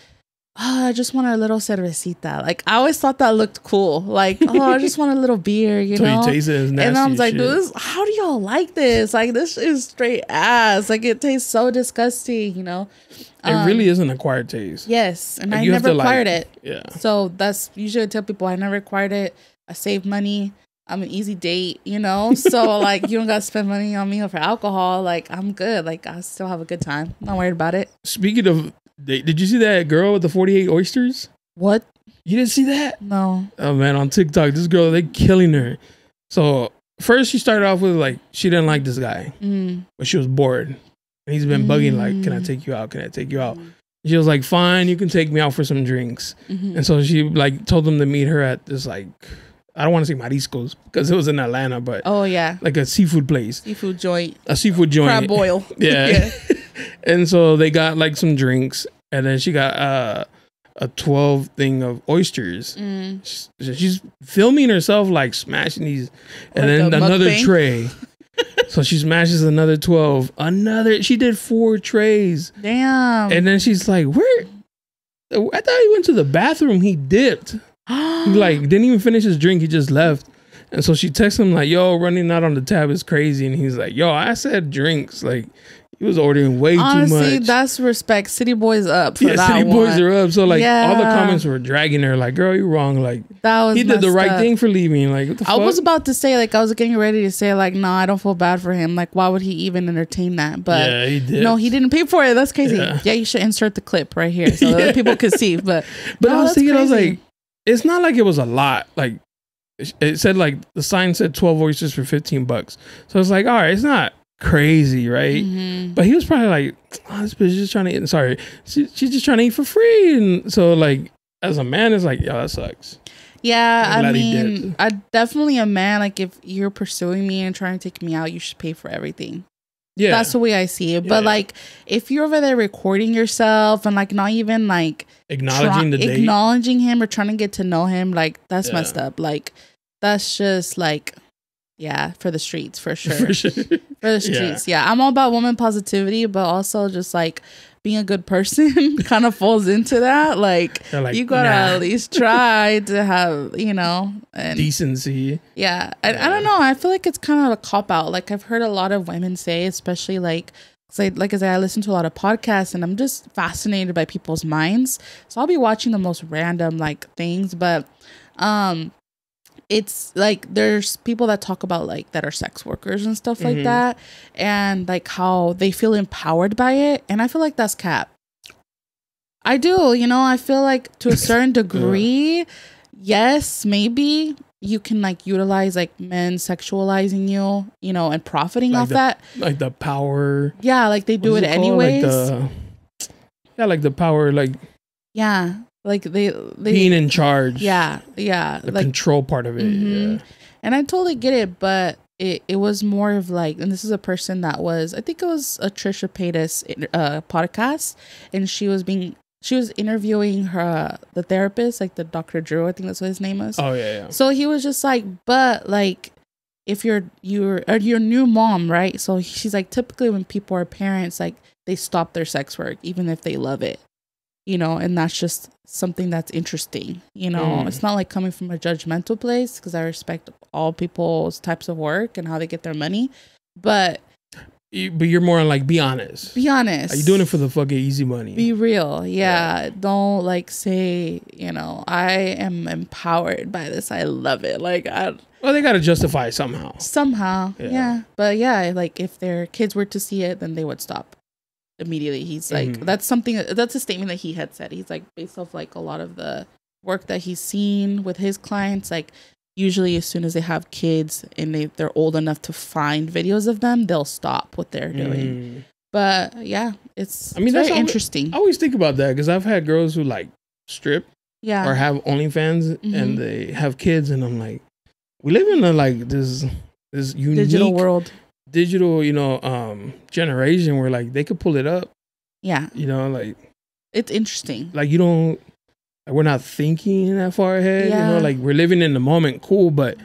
"Oh, I just want a little cervecita." Like I always thought that looked cool. Like, "Oh, I just want a little beer," you know? You taste it as nasty. And I was like, "Dude, how do y'all like this? Like this is straight ass. Like it tastes so disgusting," you know? It really is an acquired taste. Yes. And like, I never acquired it. Yeah. So that's usually I tell people I never acquired it. I save money. I'm an easy date, you know? So, like, you don't got to spend money on me for alcohol. Like, I'm good. Like, I still have a good time. I'm not worried about it. Speaking of, did you see that girl with the 48 oysters? What? You didn't see that? No. Oh, man, on TikTok, this girl, they killing her. So, first she started off with, like, she didn't like this guy. But she was bored. And he's been bugging, like, "Can I take you out? Can I take you out?" She was like, "Fine, you can take me out for some drinks." And so she, like, told him to meet her at this, like... I don't want to say mariscos because it was in Atlanta, but like a seafood place, a seafood joint, crab boil. Yeah. And so they got like some drinks, and then she got a 12 thing of oysters. She's filming herself like smashing these, and like then another tray. So she smashes another 12. She did 4 trays. Damn. And then she's like, "Where? I thought he went to the bathroom. He dipped." He like didn't even finish his drink. He just left. And so she texts him like, "Yo, running out on the tab is crazy." And he's like, "Yo, I said drinks." Like he was ordering way too much. Honestly, that's respect. City boys up for that City boys are up. So like all the Yeah. comments were dragging her like, "Girl, you wrong." Like That was he did the messed right up. thing for leaving. Like what the I fuck? was about to say, like, I was getting ready to say, like, no, I don't feel bad for him. Like, why would he even entertain that? But Yeah, he did. no, he didn't pay for it. That's crazy. Yeah. Yeah, you should insert the clip right here so that people could see. But But no, I was that's thinking, I was crazy. like, it's not like it was a lot. Like it said, like the sign said 12 oysters for $15. So it's like, all right, it's not crazy, right? But he was probably like, oh, this bitch is just trying to eat. Sorry, she's just trying to eat for free. And so like, as a man, it's like, yo, that sucks. Yeah, I mean, I definitely a man. Like, if you're pursuing me and trying to take me out, you should pay for everything. Yeah, that's the way I see it. But like, if you're over there recording yourself and like not even like acknowledging him or trying to get to know him, like that's messed up. Like, that's just like, yeah, for the streets for sure. For the streets, yeah. I'm all about woman positivity, but also just like being a good person kind of falls into that. Like you gotta at least try to have, you know, and decency. Yeah. I don't know. I feel like it's kind of a cop out. Like I've heard a lot of women say, especially like I listen to a lot of podcasts and I'm just fascinated by people's minds. So I'll be watching the most random like things, but it's like there's people that talk about like that are sex workers and stuff like that, and like how they feel empowered by it, and I feel like that's cap. I do, you know, I feel like to a certain degree, yes, maybe you can like utilize like men sexualizing you, you know, and profiting like off that, like the power. Yeah, like they do it anyways. Like the power, like like they being in charge. The like, control part of it. Yeah. And I totally get it, but it was more of like, and this is a person that was, I think it was a Trisha Paytas podcast, and she was interviewing the therapist, like the Dr. Drew, I think that's what his name is. Oh yeah. So he was just like, but like if you're new mom, right? So she's like, typically when people are parents, like they stop their sex work even if they love it. You know, and that's just something that's interesting. You know, it's not like coming from a judgmental place, because I respect all people's types of work and how they get their money. But you're more like, be honest. Be honest. Are you doing it for the fucking easy money? Be real. Yeah. Don't like say, you know, I am empowered by this. I love it. Like, well, they got to justify it somehow. Yeah. But yeah, like if their kids were to see it, then they would stop immediately. He's like, that's a statement that he had said. He's like, based off like a lot of the work that he's seen with his clients, like usually as soon as they have kids and they're old enough to find videos of them, they'll stop what they're doing. But yeah, it's very interesting. I always think about that, because I've had girls who like strip or have OnlyFans and they have kids, and I'm like, we live in a like this unique digital, you know, generation where like they could pull it up. Yeah. You know, like it's interesting. Like we're not thinking that far ahead. Yeah. You know, like we're living in the moment, cool, but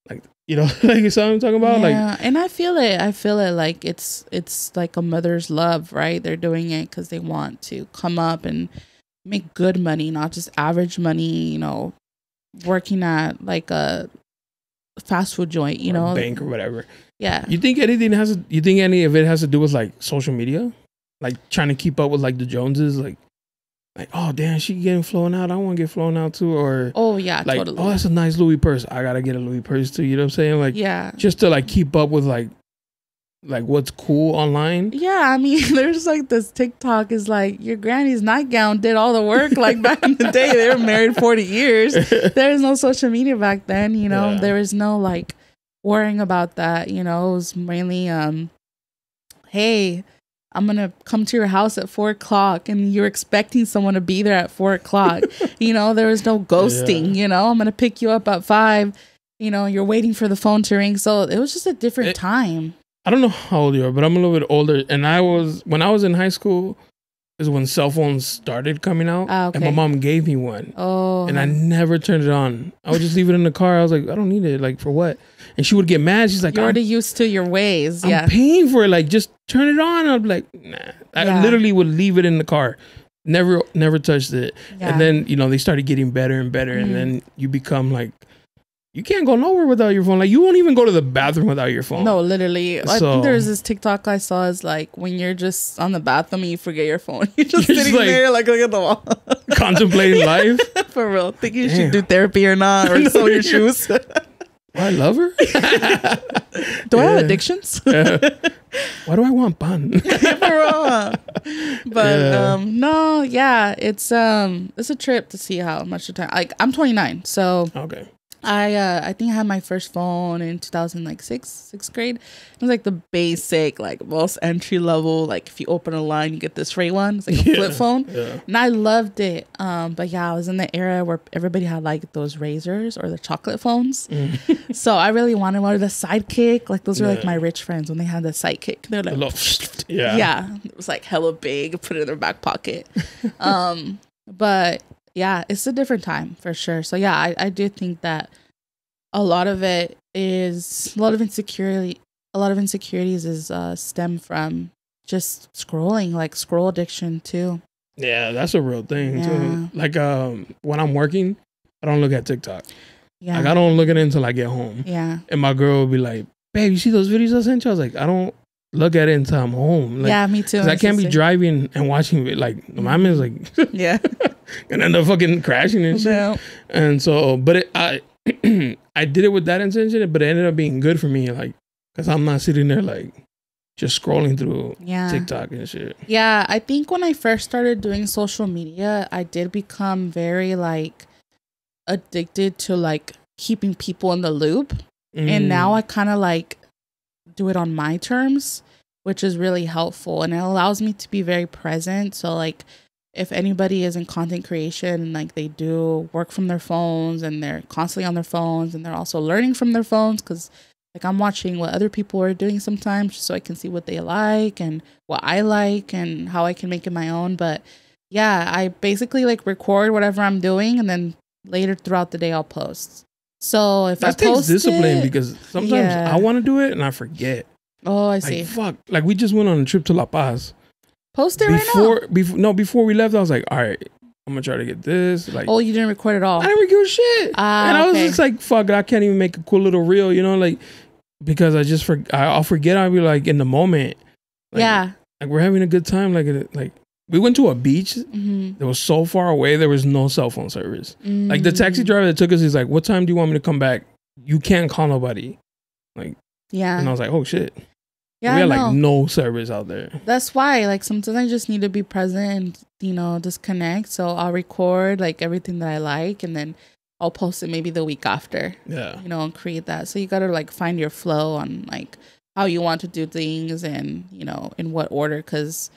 like, you know, like you saw what I'm talking about? Yeah. Like, and I feel it like it's like a mother's love, right? They're doing it because they want to come up and make good money, not just average money, you know, working at like a fast food joint, you know, bank or whatever. Yeah. You think any of it has to do with like social media? Like trying to keep up with like the Joneses, like, oh damn, she getting flown out, I want to get flown out too, or like, totally. Oh, that's a nice Louis purse, I gotta get a Louis purse too. You know what I'm saying? Like, yeah, just to like keep up with like what's cool online. Yeah, I mean, there's like this TikTok is like, your granny's nightgown did all the work. Like back in the day, they were married 40 years. There was no social media back then. You know, there was no like worrying about that. You know, it was mainly hey, I'm going to come to your house at 4:00, and you're expecting someone to be there at 4:00. You know, there was no ghosting, you know, I'm going to pick you up at 5, you know, you're waiting for the phone to ring. So it was just a different time. I don't know how old you are, but I'm a little bit older. And when I was in high school is when cell phones started coming out. Okay. And my mom gave me one. Oh. And I never turned it on. I would just leave it in the car. I was like, I don't need it. Like, for what? And she would get mad. She's like, you're already used to your ways. I'm paying for it. Like, just turn it on. I'd be like, nah. I literally would leave it in the car. Never touched it. Yeah. And then, you know, they started getting better and better. And then you become like, you can't go nowhere without your phone. Like, you won't even go to the bathroom without your phone. No, literally. I think there's this TikTok I saw is like, when you're just on the bathroom and you forget your phone. You're just sitting like, there, like, look at the wall. Contemplating life. For real. Thinking you should do therapy or not. Or sew your shoes. I love her. Do I have addictions? Why do I want pan? But no, it's a trip to see how much the time. Like, I'm 29, so okay. I think I had my first phone in 2006, sixth grade. It was like the basic, like most entry level. Like if you open a line, you get this free one. It's like a flip phone, and I loved it. But yeah, I was in the era where everybody had like those razors or the chocolate phones. So I really wanted one of the Sidekick. Like those were like my rich friends when they had the Sidekick. They're like, yeah, it was like hella big. Put it in their back pocket. But yeah, it's a different time for sure. So yeah, I do think that a lot of it is a lot of insecurities is stem from just scrolling, like scroll addiction too. Yeah, that's a real thing too. Like when I'm working, I don't look at TikTok. Yeah, like I don't look at it until I get home. Yeah, and my girl will be like, "Babe, you see those videos I sent you?" I was like, "I don't look at it until I'm home." Like, yeah, me too. I can't be driving and watching it. Like my man is like, yeah, gonna end up fucking crashing and shit. No. And so, but I did it with that intention, but it ended up being good for me, like, because I'm not sitting there like just scrolling through TikTok and shit. Yeah, I think when I first started doing social media, I did become very like addicted to like keeping people in the loop, and now I kind of like do it on my terms, which is really helpful, and it allows me to be very present. So like if anybody is in content creation and like they do work from their phones and they're constantly on their phones and they're also learning from their phones, because like I'm watching what other people are doing sometimes so I can see what they like and what I like and how I can make it my own. But yeah, I basically like record whatever I'm doing and then later throughout the day I'll post. So if that I post takes discipline, because sometimes I want to do it and I forget. Oh, I see. Like, fuck. Like we just went on a trip to La Paz. Post it right now. Before we left, I was like, all right, I'm gonna try to get this. Like, oh, you didn't record at all? I didn't record shit. And I was just like, fuck, I can't even make a cool little reel, you know, like, because I just I'll forget. I'll be like in the moment. Like, yeah. Like we're having a good time. Like we went to a beach that was so far away. There was no cell phone service. Like the taxi driver that took us is like, what time do you want me to come back? You can't call nobody. Like, yeah. And I was like, oh shit. Yeah, we had like no service out there. That's why, like, sometimes I just need to be present and, you know, disconnect. So I'll record like everything that I like, and then I'll post it maybe the week after. Yeah, you know, and create that. So you gotta like find your flow on like how you want to do things, and you know, in what order. Because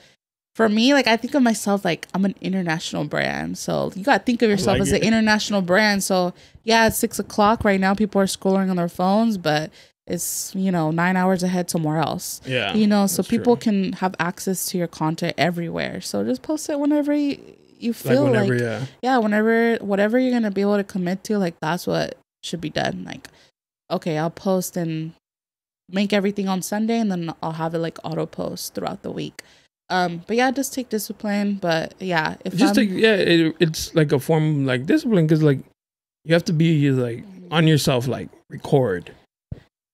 for me, like, I think of myself like I'm an international brand. So you gotta think of yourself as an international brand. So yeah, it's 6 o'clock right now. People are scrolling on their phones, but it's, you know, 9 hours ahead somewhere else. Yeah. You know, so people can have access to your content everywhere. So just post it whenever you feel like, whenever, whatever you're going to be able to commit to, like, that's what should be done. Like, okay, I'll post and make everything on Sunday, and then I'll have it like auto post throughout the week. But yeah, just take discipline. But yeah, it's like a form of like discipline, because like you have to be like on yourself, like record,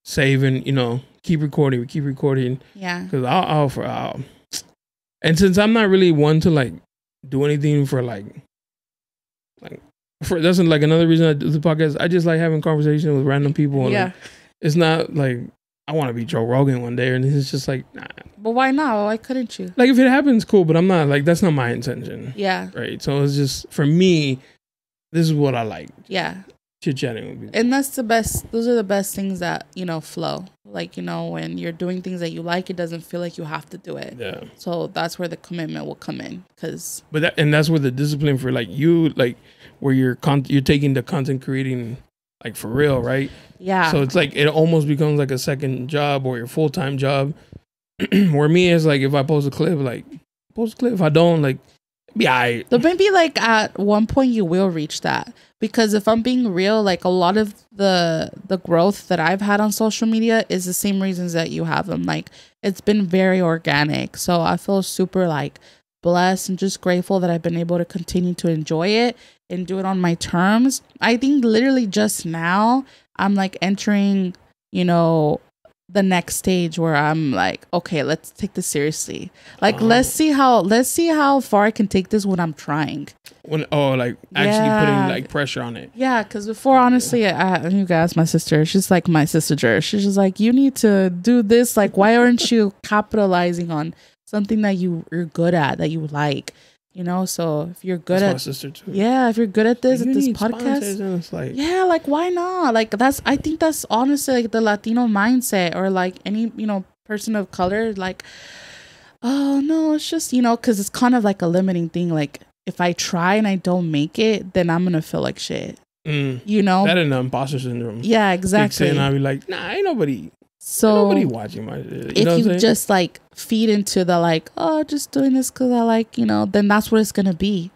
save, and you know, keep recording. Yeah, because I'll and since I'm not really one to like do anything for that's like another reason I do the podcast. I just like having conversations with random people. And, like, it's not like I want to be Joe Rogan one day, and it's just like, nah. But why not? Why couldn't you? Like if it happens, cool. But I'm not like, that's not my intention. Yeah. Right. So it's just, for me, this is what I like. Yeah. Chit-chatting with people. And that's the best. Those are the best things that, you know, flow. Like, you know, when you're doing things that you like, it doesn't feel like you have to do it. Yeah. So that's where the commitment will come in. That's where the discipline for like you, like where you're taking the content creating like for real, right? Yeah. So it's like it almost becomes like a second job or your full-time job. Where me is like, if I post a clip, if I don't, like, yeah. So maybe like at one point you will reach that, because if I'm being real, like a lot of the growth that I've had on social media is the same reasons that you have them. Like it's been very organic. So I feel super like blessed and just grateful that I've been able to continue to enjoy it and do it on my terms. I think literally just now I'm like entering, you know, the next stage where I'm like, okay, let's take this seriously. Like, let's see how far I can take this when I'm trying. Actually putting like pressure on it. Yeah, because before, honestly, you guys, my sister, she's like my sister. She's just like, you need to do this. Like, why aren't you capitalizing on something that you're good at, that you like? You know, so if you're good That's my sister too. Yeah, if you're good at this podcast, and it's like, yeah, like why not? Like I think that's honestly like the Latino mindset, or like any, you know, person of color, like, oh no, it's just, you know, because it's kind of like a limiting thing. Like if I try and I don't make it, then I'm gonna feel like shit. You know, that and the imposter syndrome. Yeah, exactly. And I'll be like, nah, ain't nobody watching my shit. If you just like feed into the like, oh, just doing this because I like, you know, then that's what it's gonna be.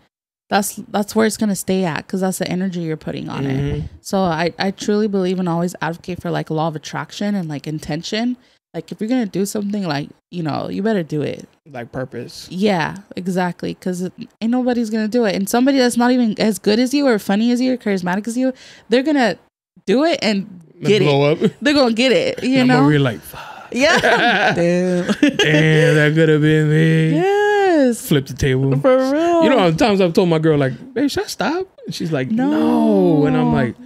That's where it's gonna stay at, because that's the energy you're putting on it. So I truly believe and always advocate for like law of attraction and like intention. Like if you're gonna do something, like, you know, you better do it like purpose. Yeah, exactly, because ain't nobody's gonna do it. And somebody that's not even as good as you or funny as you or charismatic as you, they're gonna do it and get blow it. Up. They're gonna get it. You know, we're like, fuck. Yeah. Damn, that could have been me. Yes. Flip the table. For real. You know, times I've told my girl, like, babe, should I stop? And she's like, no. And I'm like,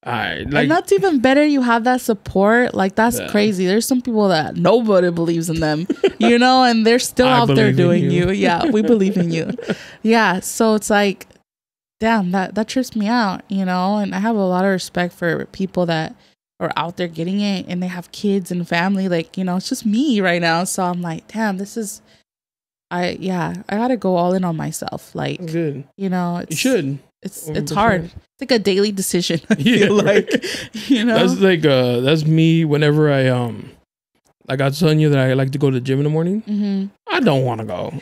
all right. Like, and that's even better. You have that support. Like, that's crazy. There's some people that nobody believes in them, you know, and they're still out there doing you. Yeah, we believe in you. Yeah. So it's like, damn, that trips me out, you know, and I have a lot of respect for people that are out there getting it and they have kids and family. Like, you know, it's just me right now. So I'm like, damn, this is, I gotta go all in on myself. Like, good. You know, you should. It's hard. It's like a daily decision. I feel like, you know, that's like that's me. Whenever I like I was telling you that I like to go to the gym in the morning. I don't want to go.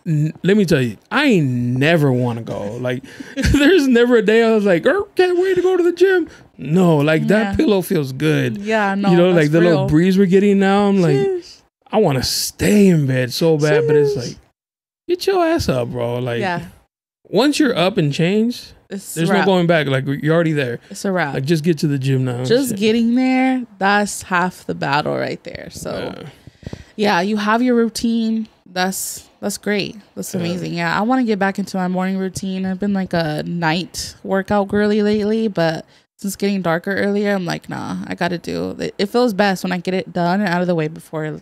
Let me tell you, I ain't never want to go. Like, there's never a day I was like, can't wait to go to the gym. No, like that pillow feels good. Yeah, no, you know, like the little breeze we're getting now. I'm like, I want to stay in bed so bad, but it's like, get your ass up, bro. Like, once you're up and changed, there's no going back. Like, you're already there. It's a wrap. Like, just get to the gym now. Just getting there, that's half the battle right there. So, yeah, you have your routine. That's great. That's amazing. Yeah, I want to get back into my morning routine. I've been like a night workout girly lately, but since getting darker earlier, I'm like, nah, I got to do it. It feels best when I get it done and out of the way before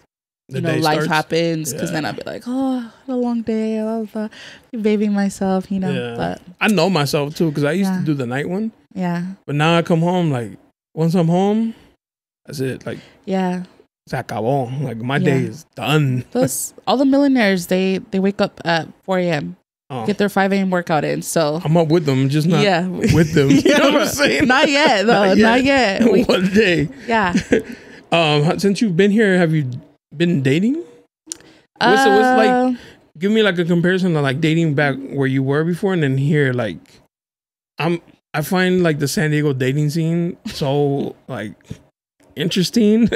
life happens, because then I'll be like, oh, a long day, blah, babying myself, you know. Yeah. But I know myself too, because I used to do the night one. Yeah. But now I come home, like, once I'm home, that's it. Like, se acabó. Like, my day is done. Plus, all the millionaires, they wake up at 4 a.m. Get their 5 a.m. workout in. So I'm up with them, just not with them. You know what I'm saying? Not yet, though. Not yet. One day. Yeah. Since you've been here, have you been dating? What's like? Give me like a comparison to like dating back where you were before, and then here. Like, I find like the San Diego dating scene so like interesting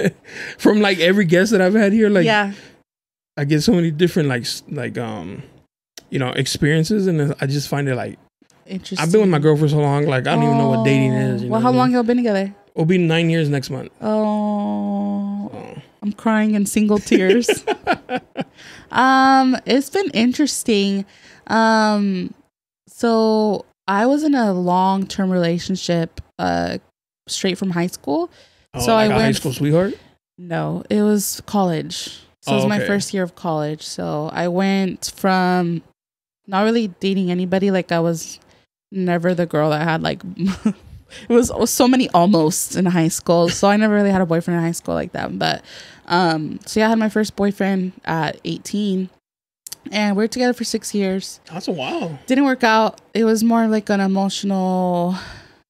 from like every guest that I've had here. Like, I get so many different like you know, experiences, and I just find it like interesting. I've been with my girl for so long, like I don't even know what dating is. Well, how long y'all been together? It'll be 9 years next month. I'm crying in single tears. It's been interesting. So I was in a long-term relationship straight from high school. So like I went high school sweetheart? No, it was college. So it was my first year of college. So I went from not really dating anybody. Like, I was never the girl that had like it was so many almosts in high school. So I never really had a boyfriend in high school like that. But so yeah, I had my first boyfriend at 18, and we were together for 6 years. That's a while. Didn't work out. It was more like an emotional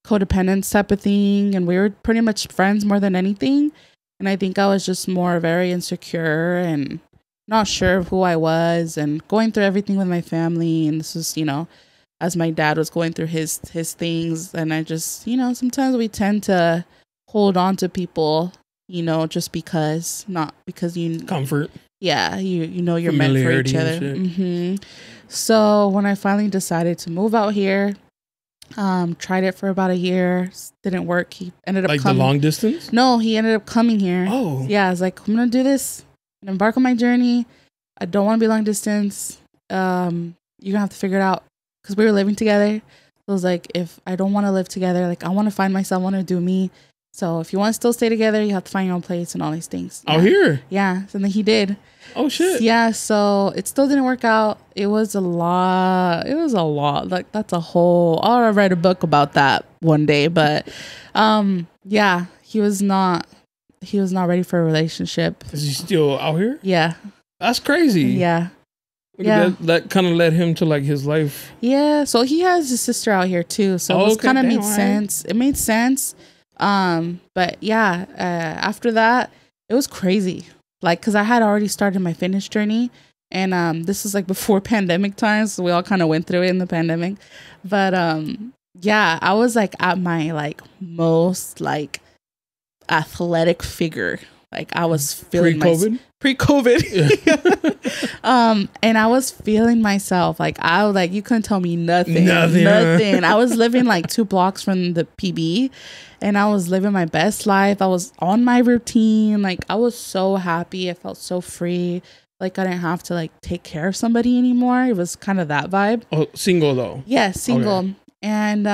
codependence type of thing, and we were pretty much friends more than anything. And I think I was just more very insecure and not sure of who I was, and going through everything with my family. And this was, you know, as my dad was going through his things. And I just, you know, sometimes we tend to hold on to people, you know, just because, not because you comfort. Yeah, you know you're meant for each other. So when I finally decided to move out here, tried it for about a year, didn't work. He ended up like coming. The long distance? No, he ended up coming here. Oh. Yeah, I was like, I'm gonna do this and embark on my journey. I don't want to be long distance. You're gonna have to figure it out, because we were living together. So I was like, if I don't want to live together, like I want to find myself, I want to do me. So if you want to still stay together, you have to find your own place and all these things. Out here? Yeah. And then he did. Oh, shit. Yeah. So it still didn't work out. It was a lot. Like, that's a whole... I'll write a book about that one day. But yeah, he was not ready for a relationship. Is he still out here? Yeah. That's crazy. Yeah. That kind of led him to like his life. Yeah. So he has his sister out here too. So it kind of made sense. It made sense. But yeah, after that, it was crazy. Like, cause I had already started my fitness journey, and this was like before pandemic times. So we all kind of went through it in the pandemic. But yeah, I was like at my like most like athletic figure. Like I was feeling pre-COVID. Yeah. And I was feeling myself. Like you couldn't tell me nothing. I was living like 2 blocks from the PB, and I was living my best life. I was on my routine. Like I was so happy. I felt so free. Like I didn't have to like take care of somebody anymore. It was kind of that vibe. Oh, single though. Yeah, single. Okay. And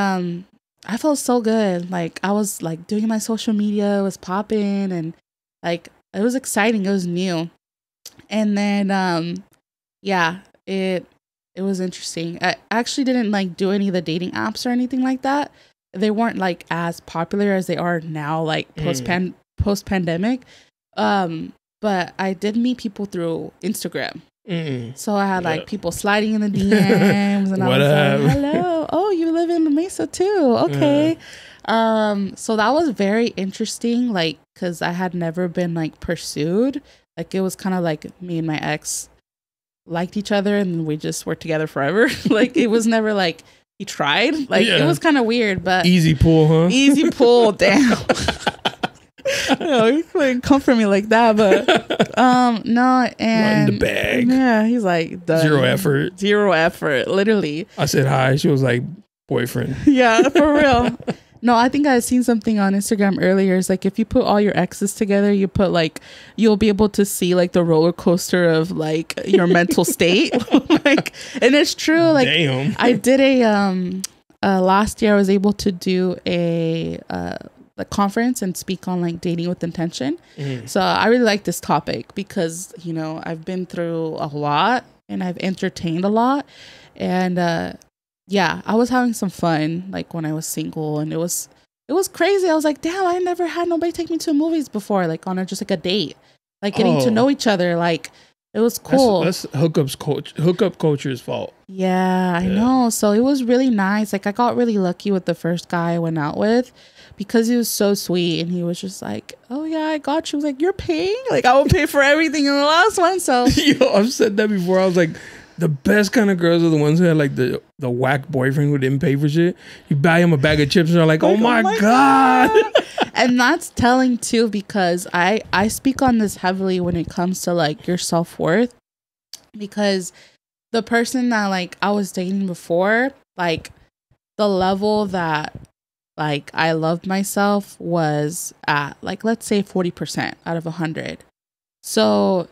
I felt so good. Like I was like doing my social media, it was popping, and like it was exciting. It was new. And then yeah, it was interesting. I actually didn't like do any of the dating apps or anything like that. They weren't like as popular as they are now, like post pandemic. But I did meet people through Instagram. So I had like people sliding in the DMs, and I was like, hello, oh, you live in Mesa too, okay. So that was very interesting, like because I had never been like pursued. Like it was kind of like me and my ex liked each other and we just were together forever. Like it was never like he tried. Like it was kind of weird, but easy pull, huh? Easy pull. Damn. You couldn't come for me like that, but no. And in the bag. Yeah, he's like done. Zero effort, literally. I said hi. She was like, boyfriend. Yeah, for real. No, I think I had seen something on Instagram earlier. It's like if you put all your exes together, you put like you'll be able to see like the roller coaster of like your mental state. Like, and it's true. Like, damn. I did last year I was able to do a conference and speak on like dating with intention. So I really like this topic because, you know, I've been through a lot and I've entertained a lot, and yeah, I was having some fun like when I was single, and it was crazy. I was like, damn, I never had nobody take me to movies before, like on just like a date, like getting to know each other. Like it was cool. That's hookup culture's fault. Yeah, I know. So it was really nice. Like I got really lucky with the first guy I went out with, because he was so sweet, and he was just like, oh yeah, I got you. I was like, you're paying? Like I will pay for everything in the last one. So yo, I've said that before. I was like, the best kind of girls are the ones who had like the whack boyfriend who didn't pay for shit. You buy him a bag of chips and they're like, oh my God. And that's telling too, because I speak on this heavily when it comes to like your self-worth, because the person that like I was dating before, like the level that like I loved myself was at like, let's say 40% out of 100. So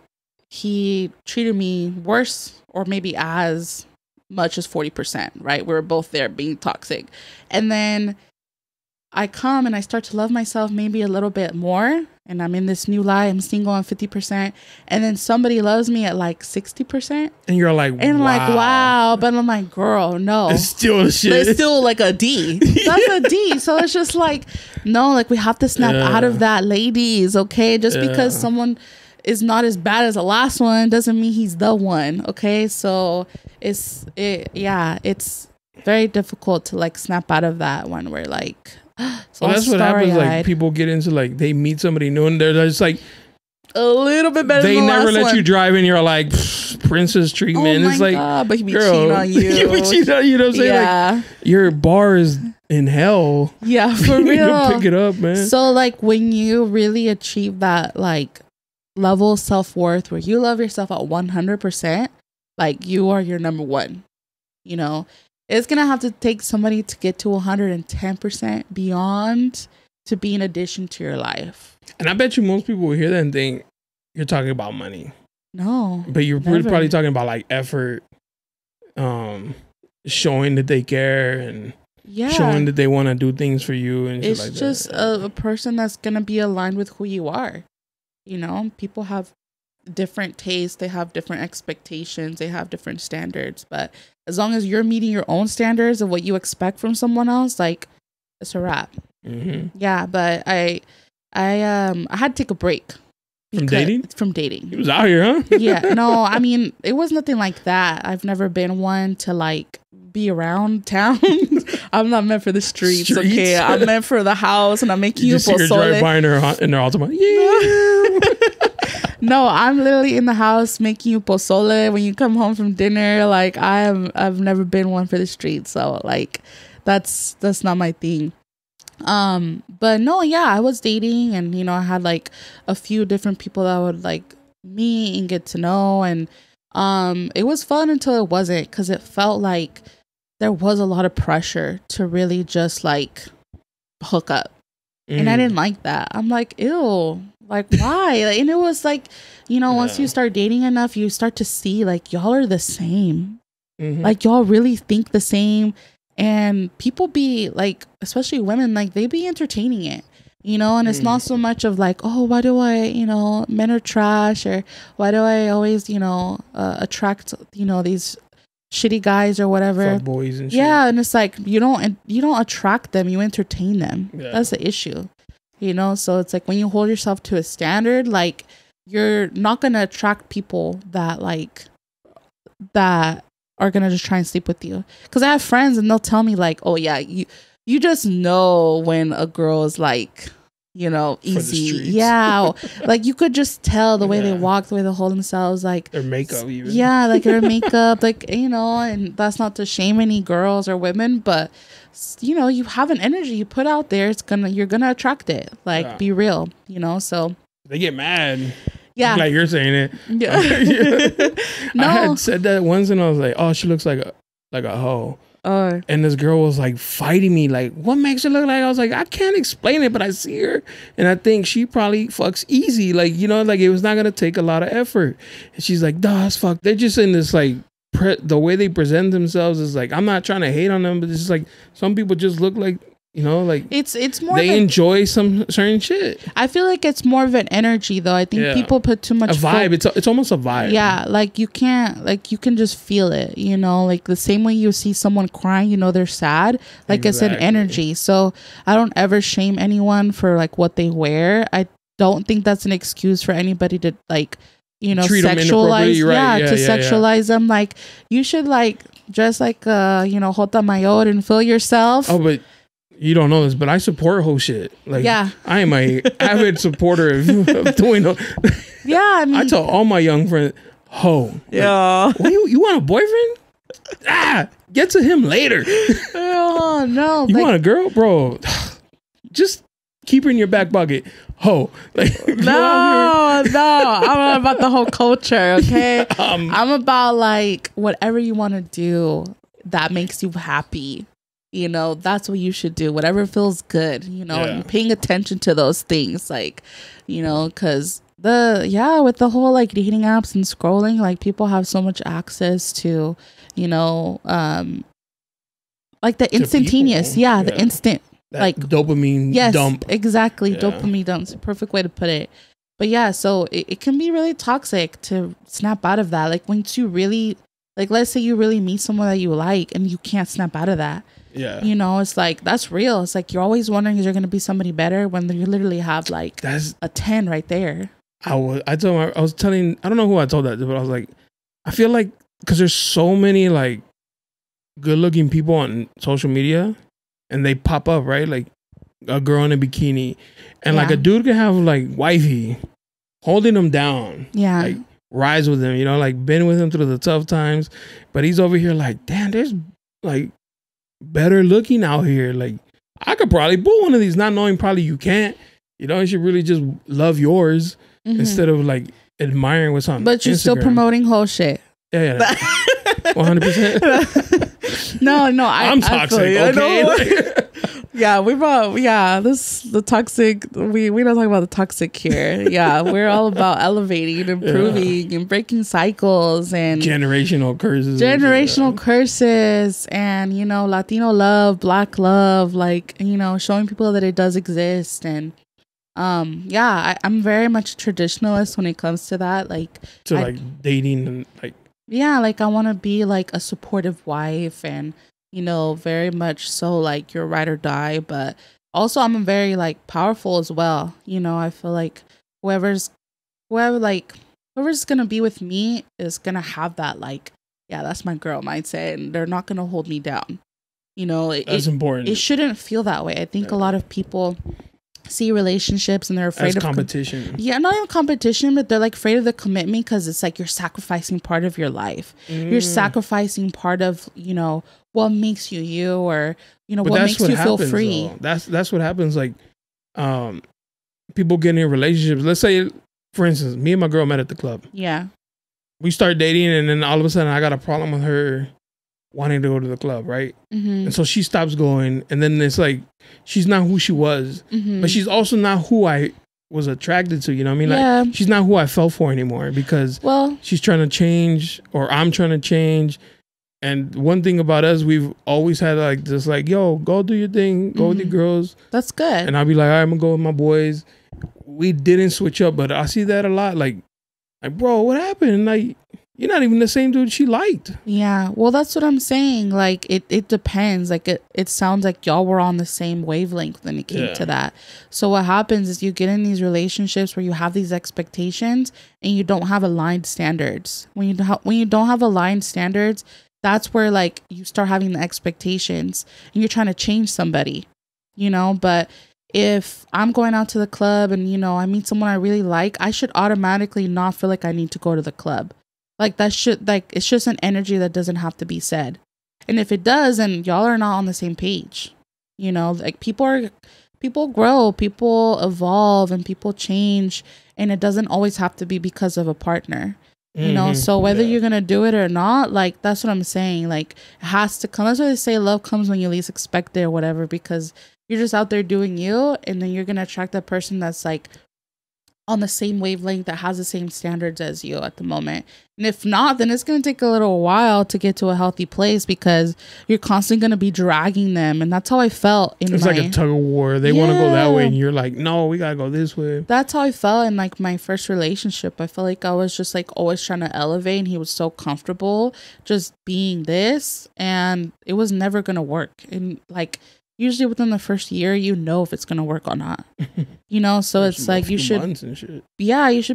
he treated me worse, or maybe as much as 40%, right? We were both there being toxic. And then I come and I start to love myself maybe a little bit more, and I'm in this new life. I'm single on 50%, and then somebody loves me at like 60%, and you're like, and wow. But I'm like, girl, no, it's still a shit. It's still like a D. That's a D. So it's just like, no, like we have to snap out of that, ladies. Okay, just because someone is not as bad as the last one doesn't mean he's the one. Okay, so it's very difficult to like snap out of that when we're like, well, that's what happens. Like people get into like, they meet somebody new and they're just like a little bit better. They never let you drive and you're like princess treatment. Oh it's like, God, but he be cheating on you. You be cheating on you. Know what I'm saying? Yeah. Like your bar is in hell. Yeah, for real. Pick it up, man. So like when you really achieve that like level of self-worth where you love yourself at 100%, like you are your number one, you know, it's gonna have to take somebody to get to 110% beyond to be an addition to your life. And I bet you most people will hear that and think you're talking about money. No, but you're probably talking about like effort, showing that they care, and showing that they want to do things for you and shit like that. It's just a person that's gonna be aligned with who you are. You know, people have different tastes, they have different expectations, they have different standards, but as long as you're meeting your own standards of what you expect from someone else, like, it's a wrap. Yeah, but I had to take a break from dating. He was out here, huh? Yeah, no, I mean, it was nothing like that. I've never been one to like be around town. I'm not meant for the streets. Okay, I'm meant for the house, and I'm making you pozole. You drive by in their Altima. No, I'm literally in the house making you pozole when you come home from dinner. Like, I've never been one for the streets, so like that's not my thing. But no, yeah, I was dating, and you know, I had like a few different people that I would like meet and get to know, and it was fun until it wasn't, because it felt like there was a lot of pressure to really just like hook up. And I didn't like that. I'm like, ew, like, why? And it was like, you know, once you start dating enough, you start to see like y'all are the same. Like, y'all really think the same. And people be like, especially women, like they be entertaining it, you know, and it's not so much of like, oh, why do I, you know, men are trash, or why do I always, you know, attract, you know, these shitty guys or whatever. Fuck boys and shit. Yeah, and it's like you don't attract them, you entertain them. Yeah. That's the issue. You know, so it's like when you hold yourself to a standard, like you're not gonna attract people that are gonna just try and sleep with you. Because I have friends and they'll tell me like, oh yeah, you just know when a girl is like, you know, easy. Yeah. Like you could just tell the way they walk, the way they hold themselves, like their makeup even. Yeah, like their makeup, like, you know, and that's not to shame any girls or women, but you know, you have an energy you put out there, you're gonna attract it. Like be real, you know, so they get mad. Yeah. Like you're saying it. Yeah. No. I had said that once and I was like, oh, she looks like a hoe. And this girl was like fighting me, like, what makes her look like? I was like, I can't explain it, but I see her and I think she probably fucks easy, like, you know, like it was not gonna take a lot of effort. And she's like, nah, it's fuck. They're just in this like the way they present themselves is like, I'm not trying to hate on them, but it's just like some people just look like, you know, like it's more they enjoy some certain shit. I feel like it's more of an energy though. I think people put too much vibe. It's almost a vibe. Yeah, like you can just feel it, you know, like the same way you see someone crying, you know, they're sad, like It's an energy. So I don't ever shame anyone for like what they wear. I don't think that's an excuse for anybody to like, you know, sexualize sexualize them. Like you should like dress like you know, Jota Mayor and feel yourself. Oh, but you don't know this, but I support whole shit. Like, I am a avid supporter of doing. Yeah, I mean, I tell all my young friends, ho. Yeah. Like, what, you want a boyfriend? Get to him later. Oh no. You want a girl, bro? Just keep her in your back pocket, ho. Like, no. I'm not about the whole culture. Okay, I'm about like whatever you want to do that makes you happy. You know, that's what you should do. Whatever feels good, you know, and paying attention to those things, like, you know, because with the whole like dating apps and scrolling, like people have so much access to, you know, like the instantaneous, the instant, that like dopamine dump. Exactly. Dopamine dump. It's a perfect way to put it. But yeah, so it can be really toxic to snap out of that. Like once you really, like, let's say you really meet someone that you like and you can't snap out of that. Yeah. You know, it's like, that's real. It's like, you're always wondering, is there going to be somebody better when you literally have like a 10 right there. I was telling, I don't know who I told that to, but I was like, I feel like, because there's so many like good looking people on social media and they pop up, right? Like a girl in a bikini and like a dude can have like wifey holding him down. Yeah. Like rise with him, you know, like been with him through the tough times. But he's over here like, damn, there's like better looking out here. Like I could probably pull one of these, not knowing probably you can't. You know, you should really just love yours instead of like admiring what's on But you're Instagram. still promoting whole shit. Yeah. 100%. No, I'm toxic, okay? Yeah, the toxic, we don't talk about the toxic here. Yeah, we're all about elevating, improving, and breaking cycles and generational curses and, you know, Latino love, Black love, like, you know, showing people that it does exist. And I'm very much a traditionalist when it comes to that. Like, like dating and like, yeah, like I want to be like a supportive wife and, you know, very much so like you're ride or die, but also I'm very like powerful as well. You know, I feel like whoever's gonna be with me is gonna have that like, yeah, that's my girl mindset, and they're not gonna hold me down. You know, that's important. It shouldn't feel that way. I think a lot of people see relationships and they're afraid of competition. Not even competition, but they're like afraid of the commitment because it's like you're sacrificing part of your life. You're sacrificing part of, you know, what makes you, or, you know, what makes you feel free. Though. That's what happens. Like, people get in relationships. Let's say, for instance, me and my girl met at the club. Yeah. We start dating, and then all of a sudden I got a problem with her wanting to go to the club, right? And so she stops going, and then it's like she's not who she was, but she's also not who I was attracted to, you know what I mean? Yeah. Like, she's not who I fell for anymore because she's trying to change, or I'm trying to change. And one thing about us, we've always had like this, like, yo, go do your thing, go with your girls. That's good. And I'll be like, all right, I'm gonna go with my boys. We didn't switch up, but I see that a lot. Like, bro, what happened? Like, you're not even the same dude she liked. Yeah, well, that's what I'm saying. Like, it depends. Like, it sounds like y'all were on the same wavelength when it came to that. So what happens is you get in these relationships where you have these expectations and you don't have aligned standards. When you don't have aligned standards, that's where like you start having the expectations and you're trying to change somebody, you know. But if I'm going out to the club and, you know, I meet someone I really like, I should automatically not feel like I need to go to the club. Like, that should, like, it's just an energy that doesn't have to be said. And if it does, then y'all are not on the same page. You know, like, people grow, people evolve, and people change. And it doesn't always have to be because of a partner. You know, so whether you're going to do it or not, like, that's what I'm saying. Like, it has to come. That's why they say love comes when you least expect it or whatever, because you're just out there doing you, and then you're going to attract that person that's like on the same wavelength, that has the same standards as you at the moment. And if not, then it's going to take a little while to get to a healthy place because you're constantly going to be dragging them. And that's how I felt. It's like a tug of war. They want to go that way, and you're like, no, we got to go this way. That's how I felt in like my first relationship. I felt like I was just like always trying to elevate, and he was so comfortable just being this, and it was never going to work. And like, usually within the first year, you know if it's going to work or not, you know? So it's like, you should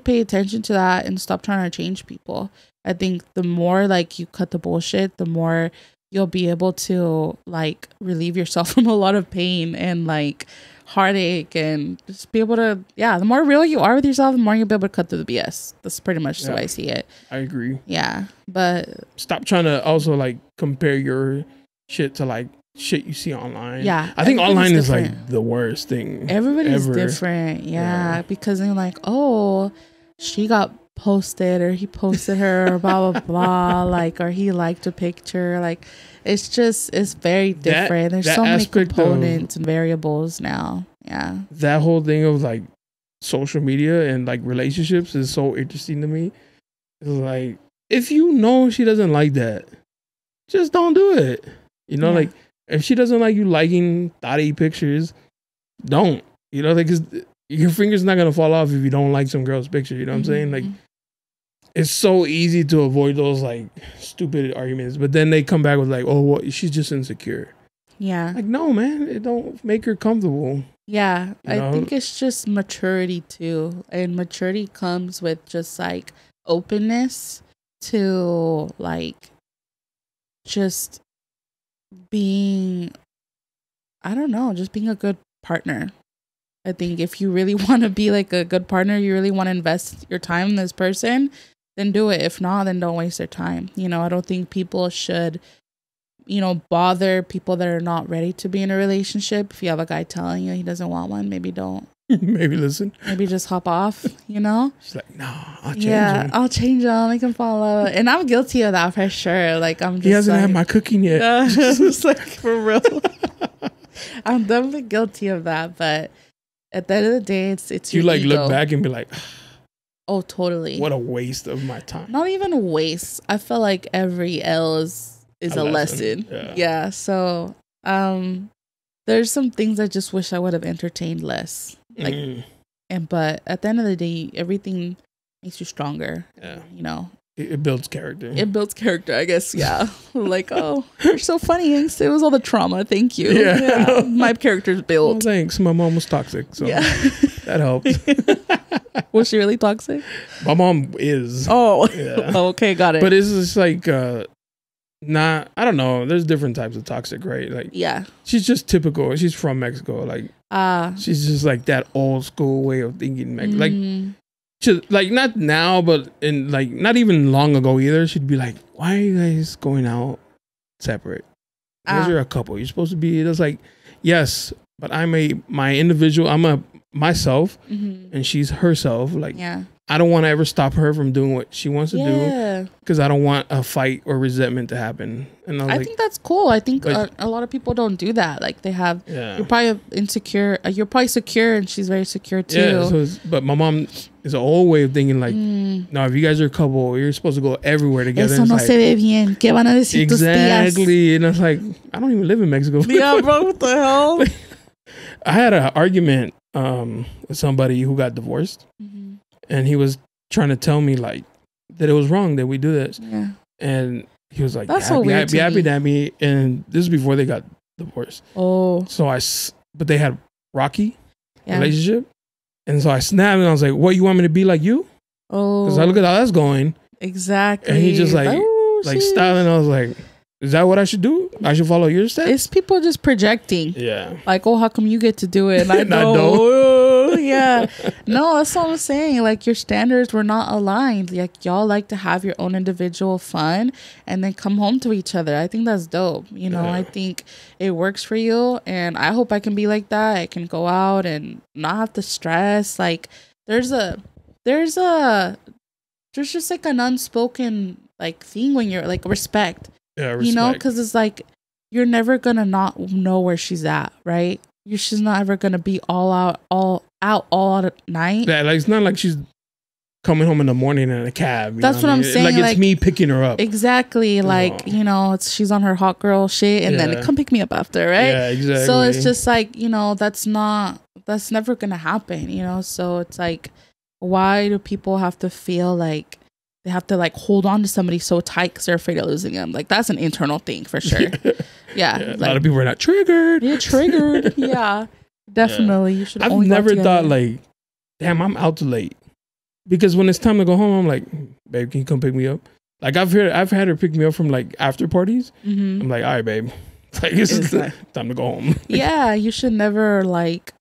pay attention to that and stop trying to change people. I think the more like you cut the bullshit, the more you'll be able to like relieve yourself from a lot of pain and like heartache, and just be able to, the more real you are with yourself, the more you'll be able to cut through the BS. That's pretty much the way I see it. I agree. Yeah. But stop trying to also like compare your shit to like shit you see online. Yeah, I think online is like the worst thing. Everybody's different. Yeah, because they're like, oh, she got posted, or he posted her, or blah blah blah, like, or he liked a picture. Like, it's very different. There's so many components and variables now. Yeah, that whole thing of like social media and like relationships is so interesting to me. It's like, if you know she doesn't like that, just don't do it. You know, like, if she doesn't like you liking thotty pictures, don't. You know, like, 'cause your finger's not going to fall off if you don't like some girl's picture. You know what I'm saying? Like, it's so easy to avoid those, like, stupid arguments. But then they come back with, like, oh, well, she's just insecure. Yeah. Like, no, man. It don't make her comfortable. Yeah. I think it's just maturity, too. And maturity comes with just, like, openness to, like, just being, I don't know, just being a good partner. I think if you really want to be like a good partner, you really want to invest your time in this person, then do it. If not, then don't waste their time. You know, I don't think people should, you know, bother people that are not ready to be in a relationship. If you have a guy telling you he doesn't want one, maybe don't. Maybe listen. Maybe just hop off, you know? She's like, no, I'll change him. I'll change him. Make him follow. And I'm guilty of that for sure. Like, I'm just, he hasn't had my cooking yet. Just like, for real. I'm definitely guilty of that, but at the end of the day, it's you your like ego. look back and be like, oh, totally. What a waste of my time. Not even a waste. I feel like every L is a lesson. Yeah. So there's some things I just wish I would have entertained less. Like but at the end of the day, everything makes you stronger. Yeah. You know. It builds character. It builds character, I guess. Yeah. Like, oh, you're so funny. It was all the trauma. Thank you. Yeah. My character's built. Well, thanks. My mom was toxic. So that helped. Was she really toxic? My mom is. Oh. Yeah. Okay. Got it. But it's just like, I don't know. There's different types of toxic, right? Like, yeah. She's just typical. She's from Mexico. Like, she's just like that old school way of thinking. Like, not now, but in like not even long ago either. She'd be like, "Why are you guys going out separate? You guys are a couple. You're supposed to be." It was like, yes, but I'm my individual. I'm a myself, and she's herself. Like, I don't want to ever stop her from doing what she wants to do because I don't want a fight or resentment to happen. And I think that's cool. I think a lot of people don't do that. Like they have, you're probably insecure. You're probably secure, and she's very secure too. Yeah. But my mom is an old way of thinking. Like, no, if you guys are a couple, you're supposed to go everywhere together. Eso no se ve bien. ¿Qué van a decir tus tías? Exactly. And I was like, I don't even live in Mexico. Yeah, bro. What the hell? I had an argument with somebody who got divorced. And he was trying to tell me like that it was wrong that we do this. Yeah. And he was like, that's so weird. Happy. And this is before they got divorced. Oh. So but they had rocky relationship. And so I snapped and I was like, what, you want me to be like you? Oh. Because I look at how that's going. Exactly. And he just like styling. I was like, is that what I should do? I should follow your steps? It's people just projecting. Yeah. Like, oh, how come you get to do it? And I don't. Yeah. No, that's what I'm saying. Like, your standards were not aligned. Like, y'all like to have your own individual fun and then come home to each other. I think that's dope. You know, I think it works for you. And I hope I can be like that. I can go out and not have to stress. Like, there's just like an unspoken like thing when you're like respect. Yeah, respect. You know, because it's like you're never gonna not know where she's at, right? She's not ever gonna be all out at night. Yeah, like it's not like she's coming home in the morning in a cab. That's what I'm saying. Like it's me picking her up. Exactly. Like, you know, she's on her hot girl shit, and then come pick me up after, right? Yeah, exactly. So it's just like, you know, that's never gonna happen. You know, so it's like, why do people have to feel like they have to like hold on to somebody so tight because they're afraid of losing them? Like, that's an internal thing for sure. Yeah. A lot of people are not triggered. Yeah, triggered. Yeah, definitely. You should. I've never thought like, damn, I'm out too late. Because when it's time to go home, I'm like, babe, can you come pick me up? Like I've had her pick me up from like after parties. I'm like, all right, babe, like it's time to go home. Yeah, you should never like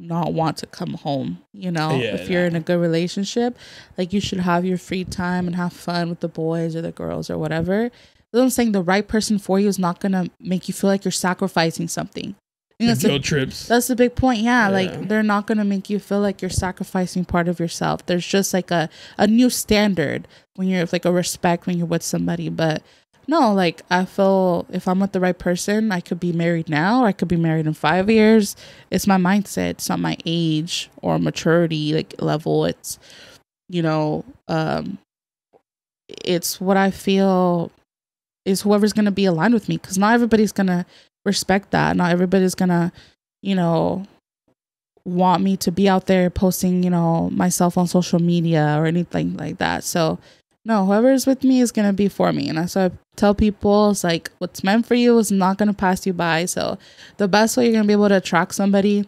not want to come home, you know. If you're in a good relationship, like you should have your free time and have fun with the boys or the girls or whatever. But I'm saying the right person for you is not gonna make you feel like you're sacrificing something. Guilt trips. That's the big point. Yeah, like they're not gonna make you feel like you're sacrificing part of yourself. There's just like a new standard when you're like a respect when you're with somebody. But no, like I feel if I'm with the right person, I could be married now, or I could be married in 5 years. It's my mindset. It's not my age or maturity like level. It's, you know, it's what I feel is whoever's gonna be aligned with me. Because not everybody's gonna respect that. Not everybody's gonna, you know, want me to be out there posting, you know, myself on social media or anything like that. So no, whoever's with me is gonna be for me. And that's what I tell people. It's like what's meant for you is not gonna pass you by. So the best way you're gonna be able to attract somebody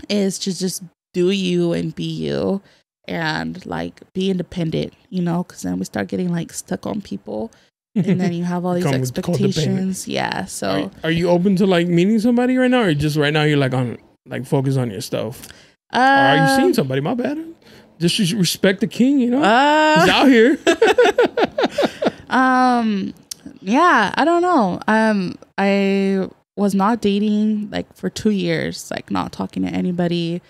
is to just do you and be you and like be independent, you know, because then we start getting like stuck on people. And then you have all these expectations. Yeah. So are you open to like meeting somebody right now, or just right now you're like on like focus on your stuff? Or are you seeing somebody? My bad. Just respect the king, you know. He's out here. Yeah, I don't know. I was not dating like for 2 years, like not talking to anybody,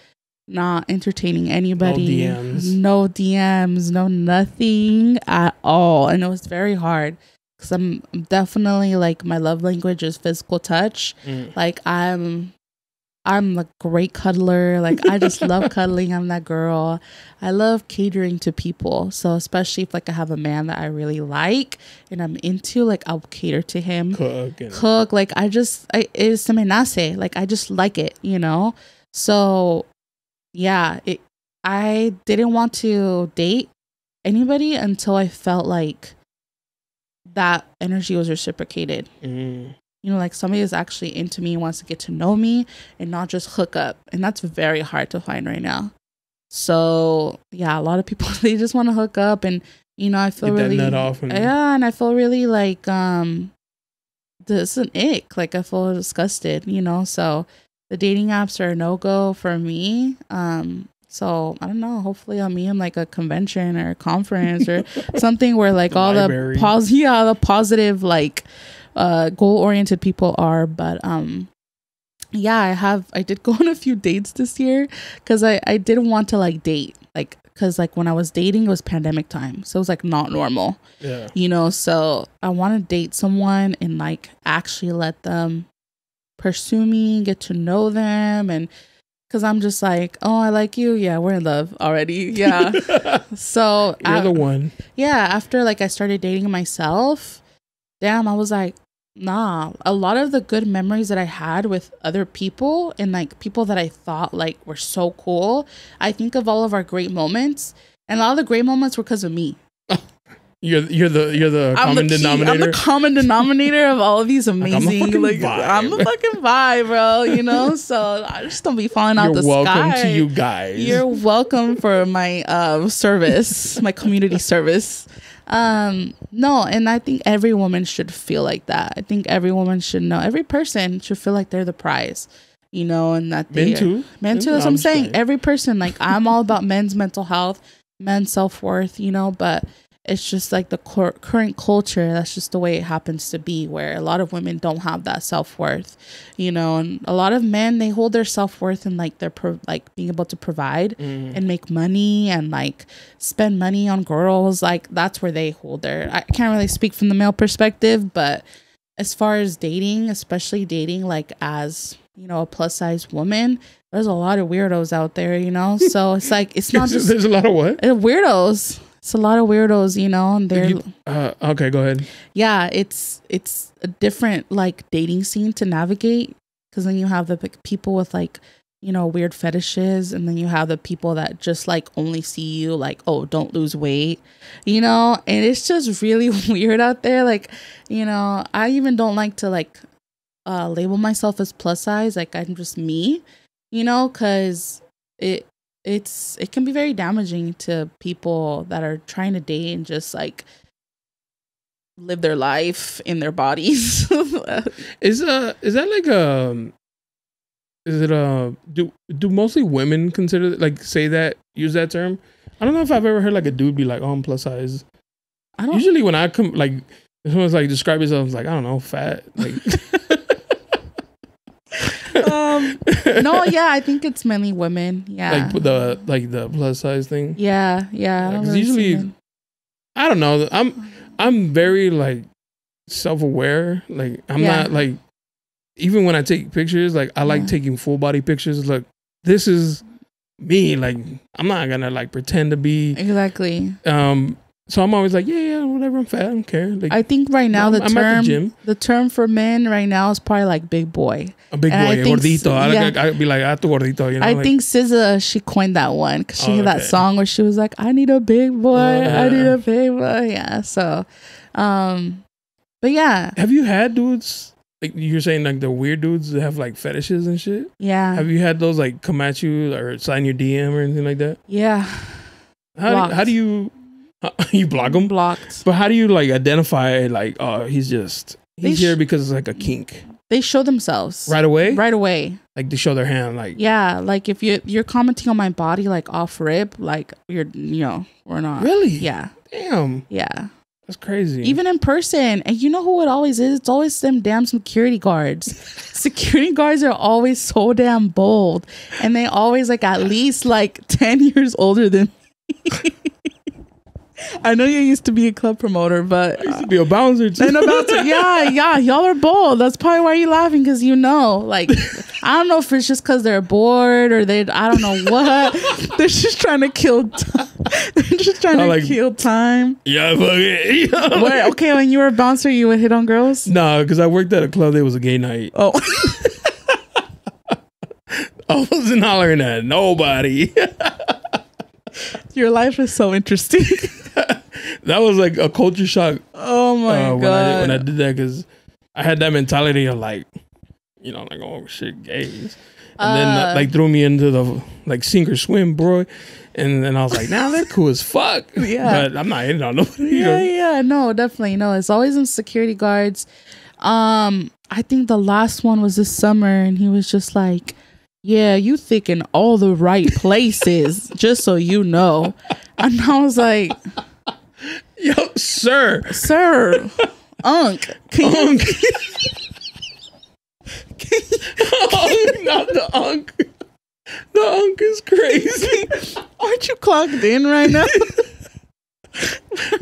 not entertaining anybody, no DMs, no nothing at all. And it was very hard because I'm definitely like, my love language is physical touch. Like I'm a great cuddler. Like I just love cuddling. I'm that girl. I love catering to people. So especially if like I have a man that I really like and I'm into, like I'll cater to him. Cook. Like it's se me nace. Like I just like it, you know? So yeah, I didn't want to date anybody until I felt like that energy was reciprocated. You know, like somebody is actually into me and wants to get to know me and not just hook up. And that's very hard to find right now. So yeah, a lot of people, they just want to hook up, and you know, I feel get really that nut off and I feel really like this is an ick. Like I feel disgusted, you know. So the dating apps are a no-go for me. So I don't know, hopefully I'll meet him like a convention or a conference or something where like all library. The positive like goal-oriented people are. But yeah, I did go on a few dates this year because I didn't want to like date, like because like when I was dating it was pandemic time, so it was like not normal, you know. So I want to date someone and like actually let them pursue me, get to know them, and because I'm just like, oh, I like you, yeah, we're in love already, yeah. So you're the one. Yeah, after like I started dating myself, damn, I was like, nah, a lot of the good memories that I had with other people and like people that I thought like were so cool, I think of all of our great moments, and a lot of the great moments were because of me. You're the common denominator. I'm the common denominator of all of these amazing. I'm the fucking vibe, bro. You know, so I just don't be falling out the sky. You're welcome to you guys. You're welcome for my service, my community service. No, and I think every woman should feel like that. I think every woman should know. Every person should feel like they're the prize. You know, and that men too. That's what I'm saying. Every person, like I'm all about men's mental health, men's self-worth. You know, but it's just like the current culture, that's just the way it happens to be, where a lot of women don't have that self-worth, you know, and a lot of men, they hold their self-worth in like their like being able to provide and make money and like spend money on girls. Like that's where they hold their, I can't really speak from the male perspective, but as far as dating, especially dating like as, you know, a plus size woman, there's a lot of weirdos out there, you know. So it's like, it's not just there's a lot of what weirdos. It's a lot of weirdos, you know, and they're okay, go ahead. Yeah, it's a different like dating scene to navigate, because then you have the people with like, you know, weird fetishes, and then you have the people that just like only see you like, oh, don't lose weight, you know, and it's just really weird out there. Like, you know, I even don't like to like label myself as plus size. Like I'm just me, you know, because it can be very damaging to people that are trying to date and just like live their life in their bodies. Is that like do mostly women consider like say that, use that term? I don't know if I've ever heard like a dude be like, oh, I'm plus size. I don't usually when I come like someone's like describe yourself like, I don't know, fat, like no, yeah, I think it's mainly women. Yeah, like the plus size thing. Yeah. Because usually, I don't know. I'm very like self-aware. Like I'm not like, even when I take pictures, like I like taking full body pictures. Like this is me. Like I'm not gonna like pretend to be exactly. So I'm always like, yeah, whatever. I'm fat. I don't care. Like, I think right now the term for men right now is probably like big boy. A big boy, gordito. I'd be like, tu gordito. You know, I think SZA, she coined that one because she had that song where she was like, I need a big boy. I need a big boy. Yeah. So, but yeah. Have you had dudes like you're saying like the weird dudes that have like fetishes and shit? Yeah. Have you had those like come at you or sign your DM or anything like that? Yeah. How do you? You block them? Blocked. But how do you like identify like, oh, he's here because it's like a kink? They show themselves right away. Like they show their hand. Like like if you're commenting on my body like off rip, like we're not really. Yeah. Damn. Yeah. That's crazy. Even in person, and you know who it always is? It's always them damn security guards. Security guards are always so damn bold, and they always like at least like 10 years older than me. I know you used to be a club promoter, but I used to be a bouncer too. And a bouncer, yeah, y'all are bold. That's probably why you're laughing, because like I don't know if it's just because they're bored or I don't know what. They're just trying to kill time. They're just trying to kill time. Yeah, fuck it. Wait, okay, when you were a bouncer, you would hit on girls? No, because I worked at a club. There was a gay night. Oh. I wasn't hollering at nobody. Your life is so interesting. That was like a culture shock. Oh my God. When I did that, because I had that mentality of like, oh shit, gays. And then like threw me into the like sink or swim, bro. And then I was like, nah, they're cool as fuck. Yeah. But I'm not hitting on nobody. Yeah, no, definitely. No, it's always in security guards. I think the last one was this summer, and he was just like, yeah, you think in all the right places, just so you know. And I was like, yo, sir, Unc, not the Unc. The Unc is crazy. Aren't you clocked in right now?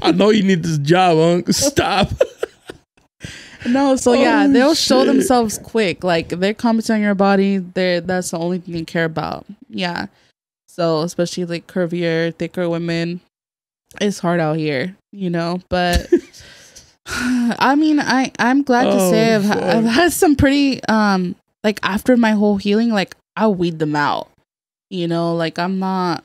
I know you need this job, Unc. Stop. No, so yeah, they'll show themselves quick. Like, they're commenting on your body. That's the only thing they care about. Yeah. So especially like curvier, thicker women, it's hard out here, But I mean, I'm glad to say I've had some pretty like after my whole healing, like I weed them out. Like I'm not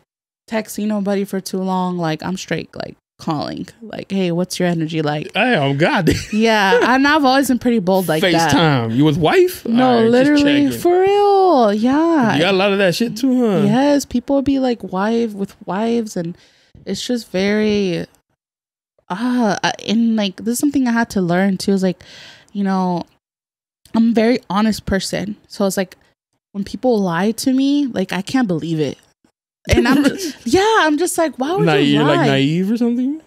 texting nobody for too long. Like I'm straight, like calling, like, hey, what's your energy like? Oh God. Yeah, and I've always been pretty bold like that. FaceTime. You with wife? No, right, literally, for real. Yeah. You got a lot of that shit too, huh? Yes, people be like with wives, and it's just very and like this is something I had to learn too. Is like, I'm a very honest person, so it's like when people lie to me, like I can't believe it. And I'm just like, why would you lie? You're like naive or something?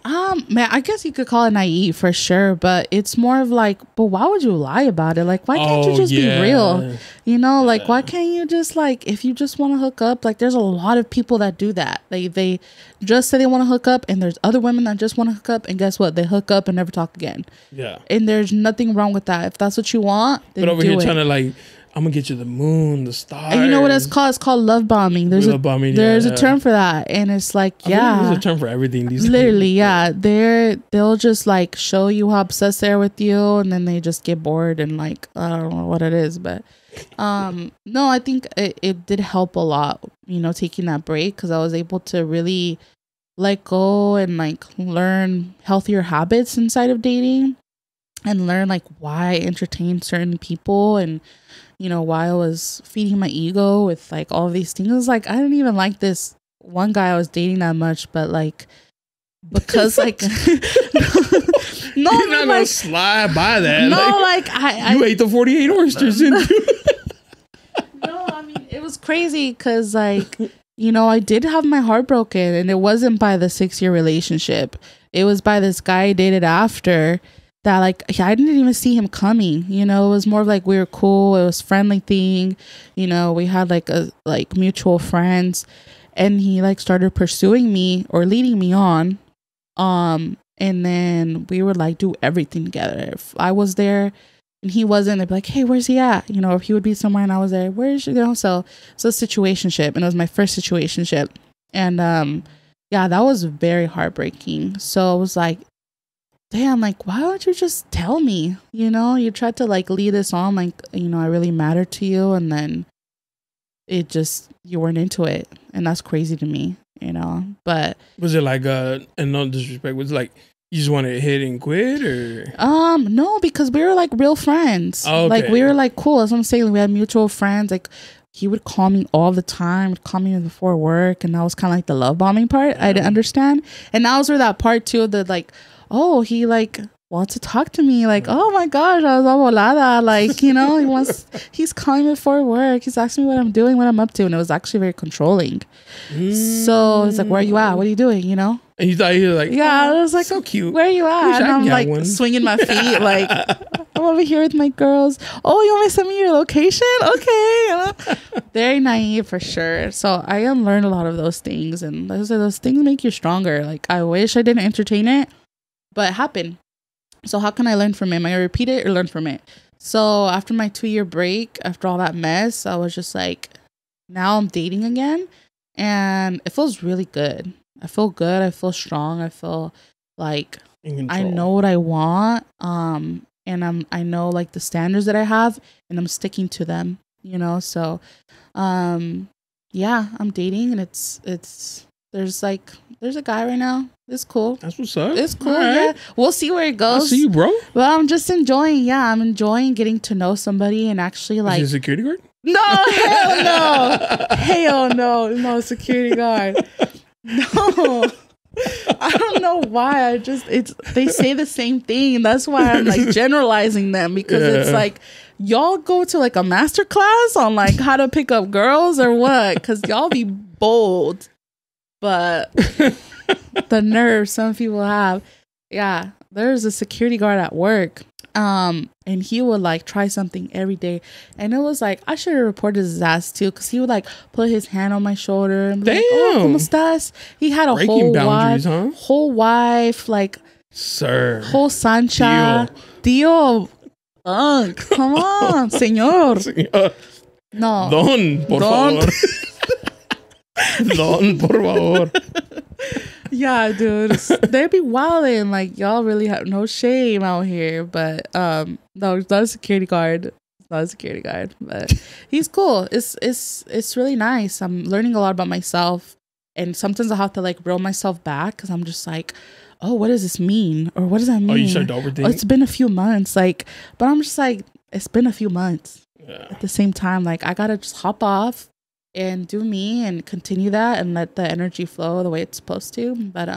Man, I guess you could call it naive for sure, but it's more of like, but why would you lie about it? Like, why can't you just be real? Like, why can't you just like, if you just want to hook up, like there's a lot of people that do that. They just say they want to hook up, and there's other women that just want to hook up, and guess what? They hook up and never talk again. Yeah. And there's nothing wrong with that. If that's what you want, then but over here trying to like, I'm gonna get you the moon, the stars. And you know what it's called? It's called love bombing. There's a term for that, and it's like, there's a term for everything. Literally, yeah. They'll just like show you how obsessed they are with you, and then they just get bored and like I don't know what it is, but no, I think it did help a lot. Taking that break, because I was able to really let go and like learn healthier habits inside of dating, and learn like why I entertain certain people, and why I was feeding my ego with like all these things. It was like I didn't even like this one guy I was dating that much, but like because like no, you're not gonna slide by that. No, like you ate the 48 oysters, didn't you? No, I mean it was crazy because like I did have my heart broken, and it wasn't by the 6-year relationship. It was by this guy I dated after. That like I didn't even see him coming, it was more of like we were cool, it was friendly thing, we had like mutual friends, and he like started pursuing me or leading me on, and then we would like do everything together. If I was there and he wasn't, they'd be like, hey, where's he at? If he would be somewhere and I was there, where's so it's a situationship, and it was my first situationship, and that was very heartbreaking. So it was like, damn, like, why don't you just tell me? You tried to like lead us on, like, I really matter to you, and then you weren't into it, and that's crazy to me, But was it like and no disrespect, was it like you just wanted to hit and quit, or no, because we were like real friends. Oh, okay. Like we were like cool. That's what I'm saying. We had mutual friends. Like he would call me all the time, would call me before work, and that was kind of like the love bombing part. I didn't understand, and that was where that part too of the like, oh, he like wants to talk to me, like, oh my gosh, I was all volada, like, he's calling me before work, he's asking me what I'm doing, what I'm up to, and it was actually very controlling. So it's like, where are you at, what are you doing, and you thought he was like, yeah, I was like, so cute, where are you at? And I'm like swinging my feet like, I'm over here with my girls. Oh, you want me to send me your location? Okay. Very naive for sure. So I unlearned a lot of those things, and those things make you stronger. Like, I wish I didn't entertain it, but it happened. So how can I learn from it? Am I gonna repeat it or learn from it? So after my 2-year break, after all that mess, I was just like, now I'm dating again, and it feels really good. I feel good. I feel strong. I feel like I know what I want. And I know like the standards that I have, and I'm sticking to them, you know? So, yeah, I'm dating, and there's a guy right now. It's cool. That's what's up. It's cool. Right. Yeah. We'll see where it goes. I see you, bro. Well, I'm just enjoying. Yeah, I'm enjoying getting to know somebody and actually like. Is he a security guard? No, hell no. Hell no. No security guard. No. I don't know why. They say the same thing. That's why I'm like generalizing them, because it's like, y'all go to like a master class on like how to pick up girls or what? Because y'all be bold. But the nerve some people have. Yeah, there's a security guard at work. And he would like try something every day, and it was like I should have reported his ass too, because he would like put his hand on my shoulder and be like, "Oh, ¿cómo estás?" He had a whole wife, like, sir, whole sancha, tío, come on, señor. No, don, por favor. Don, por favor. Yeah, dude, they be wilding. Like, y'all really have no shame out here. But no, it's not a security guard. It's not a security guard, but he's cool. It's really nice. I'm learning a lot about myself, and sometimes I have to like reel myself back, because I'm just like, oh, what does this mean, or what does that mean? Oh, you started overthinking? Oh, it's been a few months, like, but I'm just like, it's been a few months. Yeah. At the same time, like, I gotta just hop off and do me and continue that and let the energy flow the way it's supposed to. But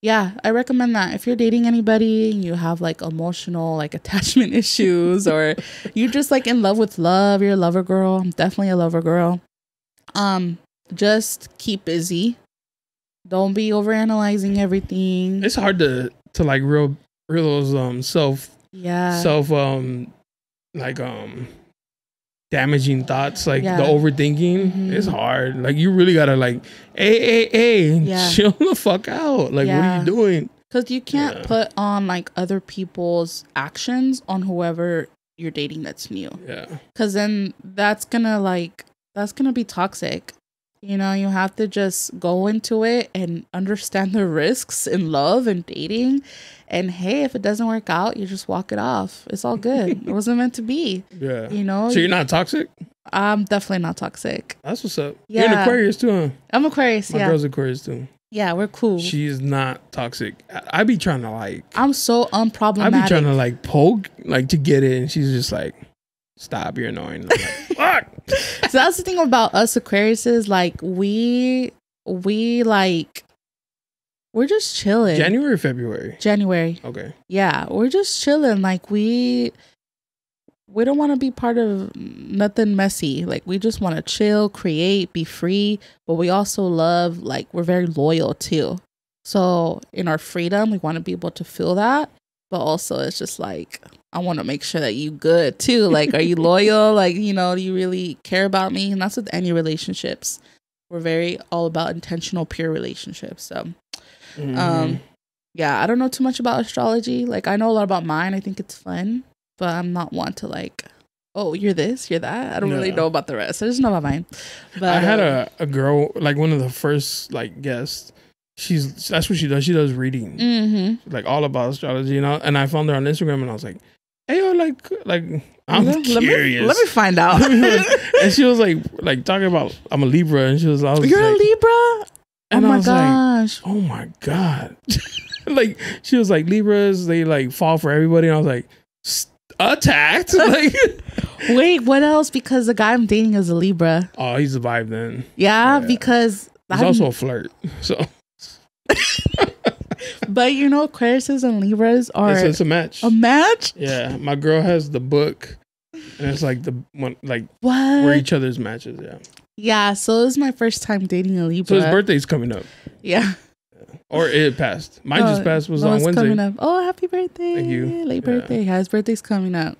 yeah, I recommend that if you're dating anybody, you have like emotional like attachment issues, or you're just like in love with love, you're a lover girl. I'm definitely a lover girl. Just keep busy. Don't be overanalyzing everything. It's hard to like real those self damaging thoughts, like the overthinking. Mm-hmm. It's hard. Like, you really gotta like, hey, chill the fuck out. Like, what are you doing? Because you can't put on like other people's actions on whoever you're dating that's new. Yeah. Because then that's gonna be toxic. You know, you have to just go into it and understand the risks in love and dating. And hey, if it doesn't work out, you just walk it off. It's all good. It wasn't meant to be. Yeah. You know? So you're not toxic? I'm definitely not toxic. That's what's up. Yeah. You're an Aquarius too, huh? I'm Aquarius, My girl's Aquarius too. Yeah, we're cool. She's not toxic. I be trying to like... I'm so unproblematic. I be trying to like poke, like to get it. And she's just like, stop, you're annoying. I'm like, fuck. So that's the thing about us Aquariuses. Like, we like... We're just chilling. January or February? January. Okay. Yeah, we're just chilling. Like, we don't want to be part of nothing messy. Like, we just want to chill, create, be free. But we also love, like, we're very loyal too. So in our freedom, we want to be able to feel that. But also, it's just like, I want to make sure that you good too. Like, are you loyal? Like, you know, do you really care about me? And that's with any relationships. We're very all about intentional, pure relationships. So... yeah, I don't know too much about astrology. Like, I know a lot about mine. I think it's fun, but I'm not one to like, oh, you're this, you're that. I don't really know about the rest. I just know about mine. But I had a girl, like one of the first like guests. That's what she does. She does reading, like all about astrology, you know. And I found her on Instagram, and I was like, hey, yo, like I'm curious. Let me find out. And she was like talking about, I'm a Libra, and you're a Libra. And oh my gosh. Like, oh my God. Like, she was like, Libras, they like fall for everybody. And I was like, attacked? Like, wait, what else? Because the guy I'm dating is a Libra. Oh, he's a vibe then. Yeah. Because he's also a flirt. So but you know, Aquariuses and Libras are it's a match. A match? Yeah. My girl has the book, and it's like the one, like what? We're each other's matches. Yeah. Yeah, so it was my first time dating a Libra. So his birthday's coming up. Yeah. Or it passed. Mine just passed. Was on Wednesday. Coming up. Oh, happy birthday! Thank you. Late birthday. Yeah, his birthday's coming up.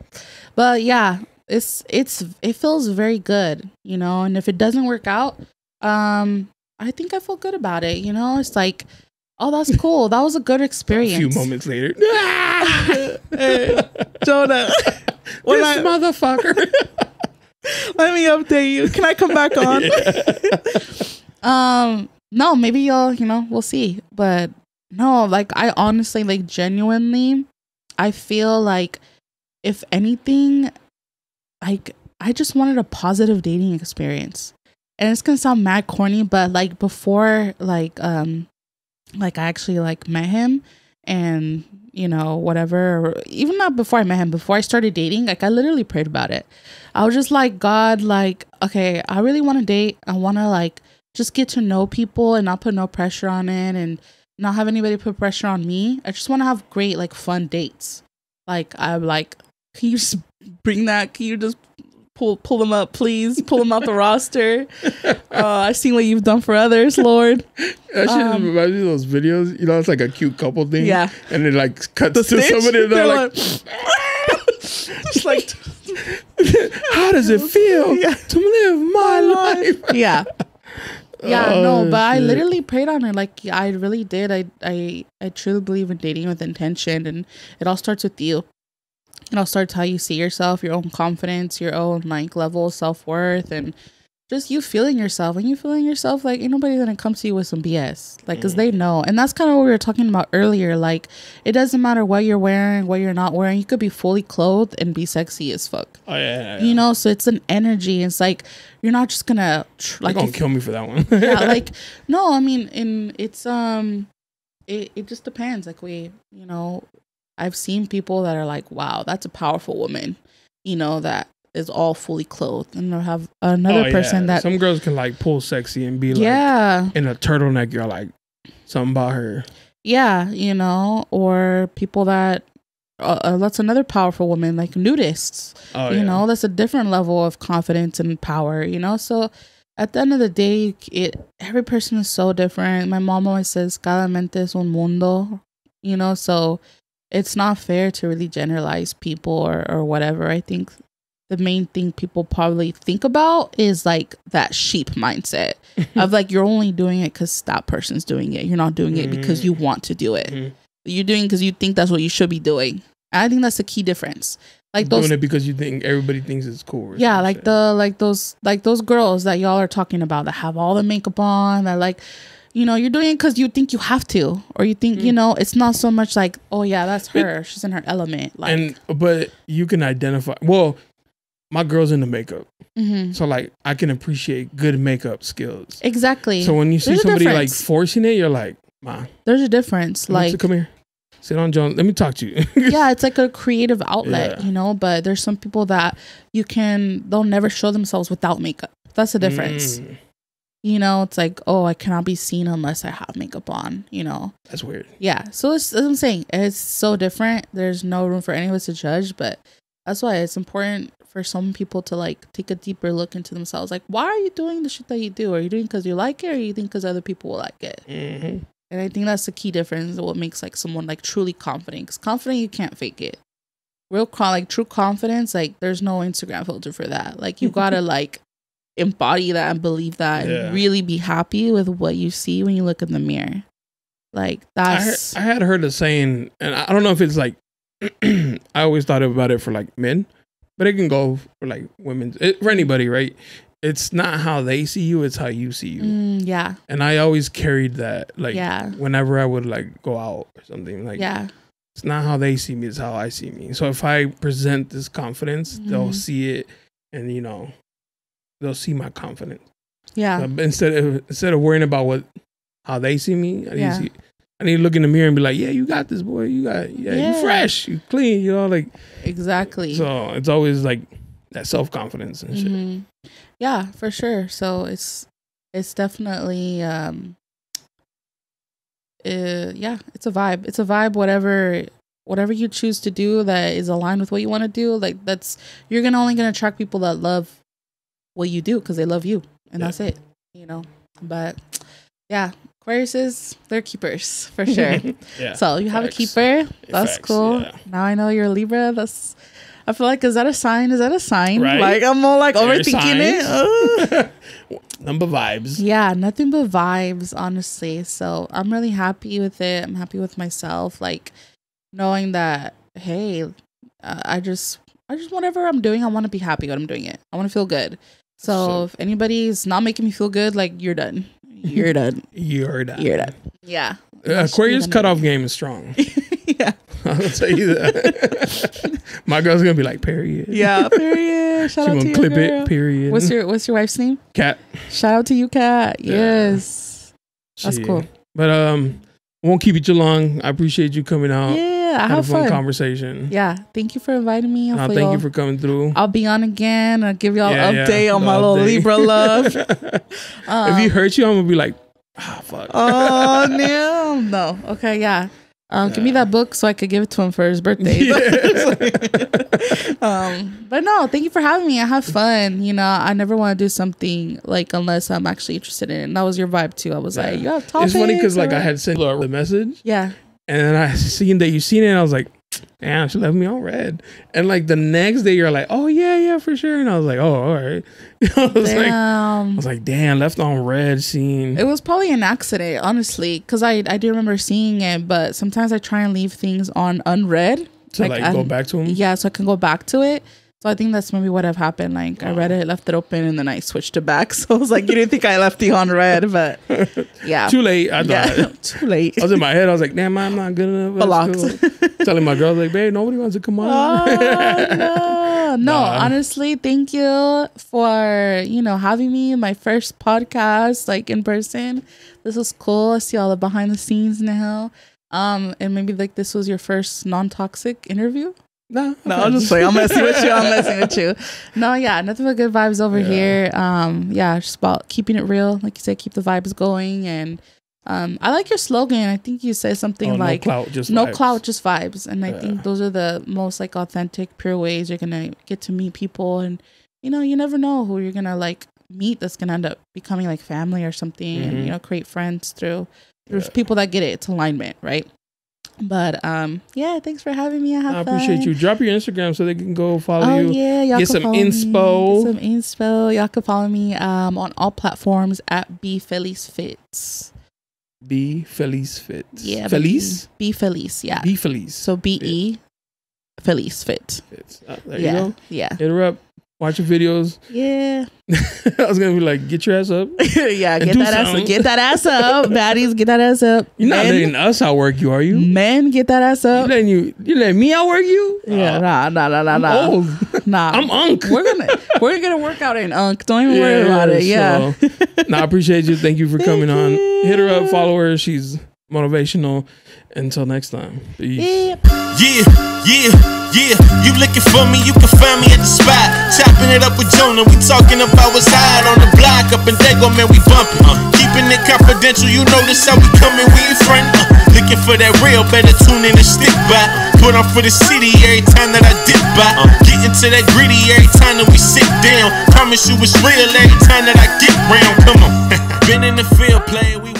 But yeah, it feels very good, you know. And if it doesn't work out, I think I feel good about it. You know, it's like, oh, that's cool. That was a good experience. A few moments later, hey, Jonah, this motherfucker. Let me update you. Can I come back on? No, maybe we'll see. But no, like, I honestly, like, genuinely, I feel like, if anything, like, I just wanted a positive dating experience. And it's gonna sound mad corny, but like, before, like I actually, like, met him, and whatever, or even not before I met him, before I started dating, like, I literally prayed about it. I was just like, God, like, okay, I really want to date. I want to, like, just get to know people and not put no pressure on it, and not have anybody put pressure on me. I just want to have great, like, fun dates. Like, I'm like, can you just bring that? Can you just pull them up, please? Pull them out the roster. I've seen what you've done for others, Lord. That shit reminds me of those videos. You know, it's like a cute couple thing. Yeah. And it, like, cuts to somebody and they're like just like, how does it feel to live my life? Yeah. Yeah, no, but shit. I literally prayed on it. Like, I really did. I truly believe in dating with intention, and it all starts with you. It all starts how you see yourself, your own confidence, your own, like, level of self-worth, and just you feeling yourself. When you feeling yourself, like, ain't nobody gonna come to you with some BS, like, because they know. And that's kind of what we were talking about earlier. Like, it doesn't matter what you're wearing, what you're not wearing. You could be fully clothed and be sexy as fuck. Oh yeah. You know, so it's an energy. It's like, you're not just gonna like, don't kill me for that one. Yeah, like, no, I mean, it's it just depends. Like, I've seen people that are like, wow, that's a powerful woman, that is all fully clothed, and they'll have another person that some girls can, like, pull sexy and be like in a turtleneck. You're like, something about her. Yeah, or people that that's another powerful woman, like nudists. That's a different level of confidence and power. So at the end of the day, every person is so different. My mom always says, "Cada mente es un mundo," so it's not fair to really generalize people or whatever. I think the main thing people probably think about is, like, that sheep mindset of, like, you're only doing it because that person's doing it. You're not doing it because you want to do it. You're doing it because you think that's what you should be doing. And I think that's the key difference. Like, doing it because you think everybody thinks it's cool. Yeah, like those girls that y'all are talking about that have all the makeup on, that, like, you're doing it because you think you have to, or you think, it's not so much like, oh yeah, that's her. She's in her element. Like, but you can identify. Well, my girl's into makeup, so, like, I can appreciate good makeup skills. Exactly. So when you see somebody, like, forcing it, you're like, ma, there's a difference. Like, come here, sit on, John. Let me talk to you. Yeah, it's like a creative outlet, But there's some people that they'll never show themselves without makeup. That's the difference. It's like, oh, I cannot be seen unless I have makeup on, That's weird. Yeah. So as I'm saying, it's so different. There's no room for any of us to judge, but that's why it's important for some people to, like, take a deeper look into themselves. Like, why are you doing the shit that you do? Are you doing because you like it, or you think because other people will like it? And I think that's the key difference of what makes, like, someone, like, truly confident. Because confident, you can't fake it. True confidence, like, there's no Instagram filter for that. Like, you gotta, like, embody that and believe that and really be happy with what you see when you look in the mirror. Like, that's... I had heard a saying, and I don't know if it's, like, I always thought about it for, like, men, but it can go for, like, women, for anybody, right? It's not how they see you, it's how you see you. Yeah. And I always carried that, like, whenever I would, like, go out or something, like, it's not how they see me, it's how I see me. So if I present this confidence, they'll see it, and, they'll see my confidence. Yeah. So instead of worrying about how they see me, I need to look in the mirror and be like, yeah, you got this, boy. You fresh, you clean, like. Exactly. So it's always, like, that self-confidence and shit. Yeah, for sure. So it's definitely, it's a vibe. It's a vibe, whatever you choose to do that is aligned with what you want to do. Like, you're only going to attract people that love what you do because they love you, and that's it. But yeah, Aquariuses, they're keepers for sure. Yeah, so you have a keeper. That's cool. Yeah. Now I know you're a Libra. I feel like, is that a sign? Right? Like, I'm more like overthinking it. Number vibes. Yeah, nothing but vibes, honestly. So I'm really happy with it. I'm happy with myself. Like, knowing that, hey, I just whatever I'm doing, I want to be happy when I'm doing it. I want to feel good. So if anybody's not making me feel good, like, you're done. You're done. You're done. You're done. Yeah. Aquarius cutoff game is strong. Yeah. I'll tell you that. My girl's gonna be like, period. Yeah, period. Shout out to you, clip girl. it, period. What's your wife's name? Kat. Shout out to you, Kat. Yes. That's cool. But won't keep you too long. I appreciate you coming out. Yeah, I had a fun fun conversation. Yeah, thank you for inviting me. Thank you for coming through. I'll be on again. I'll give y'all an update on my little Libra love. If he hurts you, I'm gonna be like, fuck. Oh no. Okay, yeah. Give me that book so I could give it to him for his birthday. Yeah. But no, thank you for having me. I have fun. You know, I never want to do something like unless I'm actually interested in it. And that was your vibe too. I was like, you have topics. It's funny because like I had sent her the message. Yeah. And then I seen that you seen it, and I was like, damn, she left me on red. And like the next day, you're like, oh yeah, for sure. And I was like, oh, all right. I was like, damn, left on red scene. It was probably an accident, honestly, because I do remember seeing it, but sometimes I try and leave things on unread. To like go back to them? Yeah, so I can go back to it. So I think that's maybe what have happened. Like I read it, left it open, and then I switched it back. So I was like, you didn't think I left you on red, but yeah. Too late. I thought. Yeah, too late. I was in my head. I was like, damn, I'm not good enough. Blocked. Cool. Telling my girls like, babe, nobody wants to come on. Oh, no, honestly, thank you for, having me in my first podcast, like in person. This was cool. I see all the behind the scenes now. And maybe like this was your first non-toxic interview. No, I'm just playing. I'm messing with you. No, yeah, nothing but good vibes over here. Just about keeping it real. Like you said, keep the vibes going. And I like your slogan. I think you said something like no clout, just vibes. And I think those are the most like authentic, pure ways you're gonna get to meet people. And you never know who you're gonna like meet that's gonna end up becoming like family or something. Mm-hmm. And create friends through people that get it. It's alignment, right? But thanks for having me. I appreciate you. Drop your Instagram so they can go follow you. Yeah, y'all get some inspo. Y'all can follow me on all platforms at bfelice.fits. Be Felice Fit. Yeah, Felice. Be Felice. Yeah. Be Felice. So BE Felice Fit. There you go. Yeah. Hit her up. Watch your videos. Yeah. I was gonna be like, get your ass up. Yeah, get that ass up. Baddies, get that ass up. You're not letting us outwork you, are you? Men, get that ass up. You letting me outwork you? Yeah, nah. I'm old. Nah. I'm unk. We're gonna work out in unk. Don't even worry about it. Yeah. So, I appreciate you. Thank you for coming on. Hit her up, follow her. She's motivational. Until next time. Peace. Yeah. You looking for me, you can find me at the spot. Chopping it up with Jonah. We talking about what's hot on the block. Up in Dago, man, we bumping. Keeping it confidential, you notice how we coming, we in front. Looking for that real, better tune in and stick by. Put on for the city every time that I dip by. Getting to that gritty every time that we sit down. Promise you it's real every time that I get round. Come on. Been in the field playing, we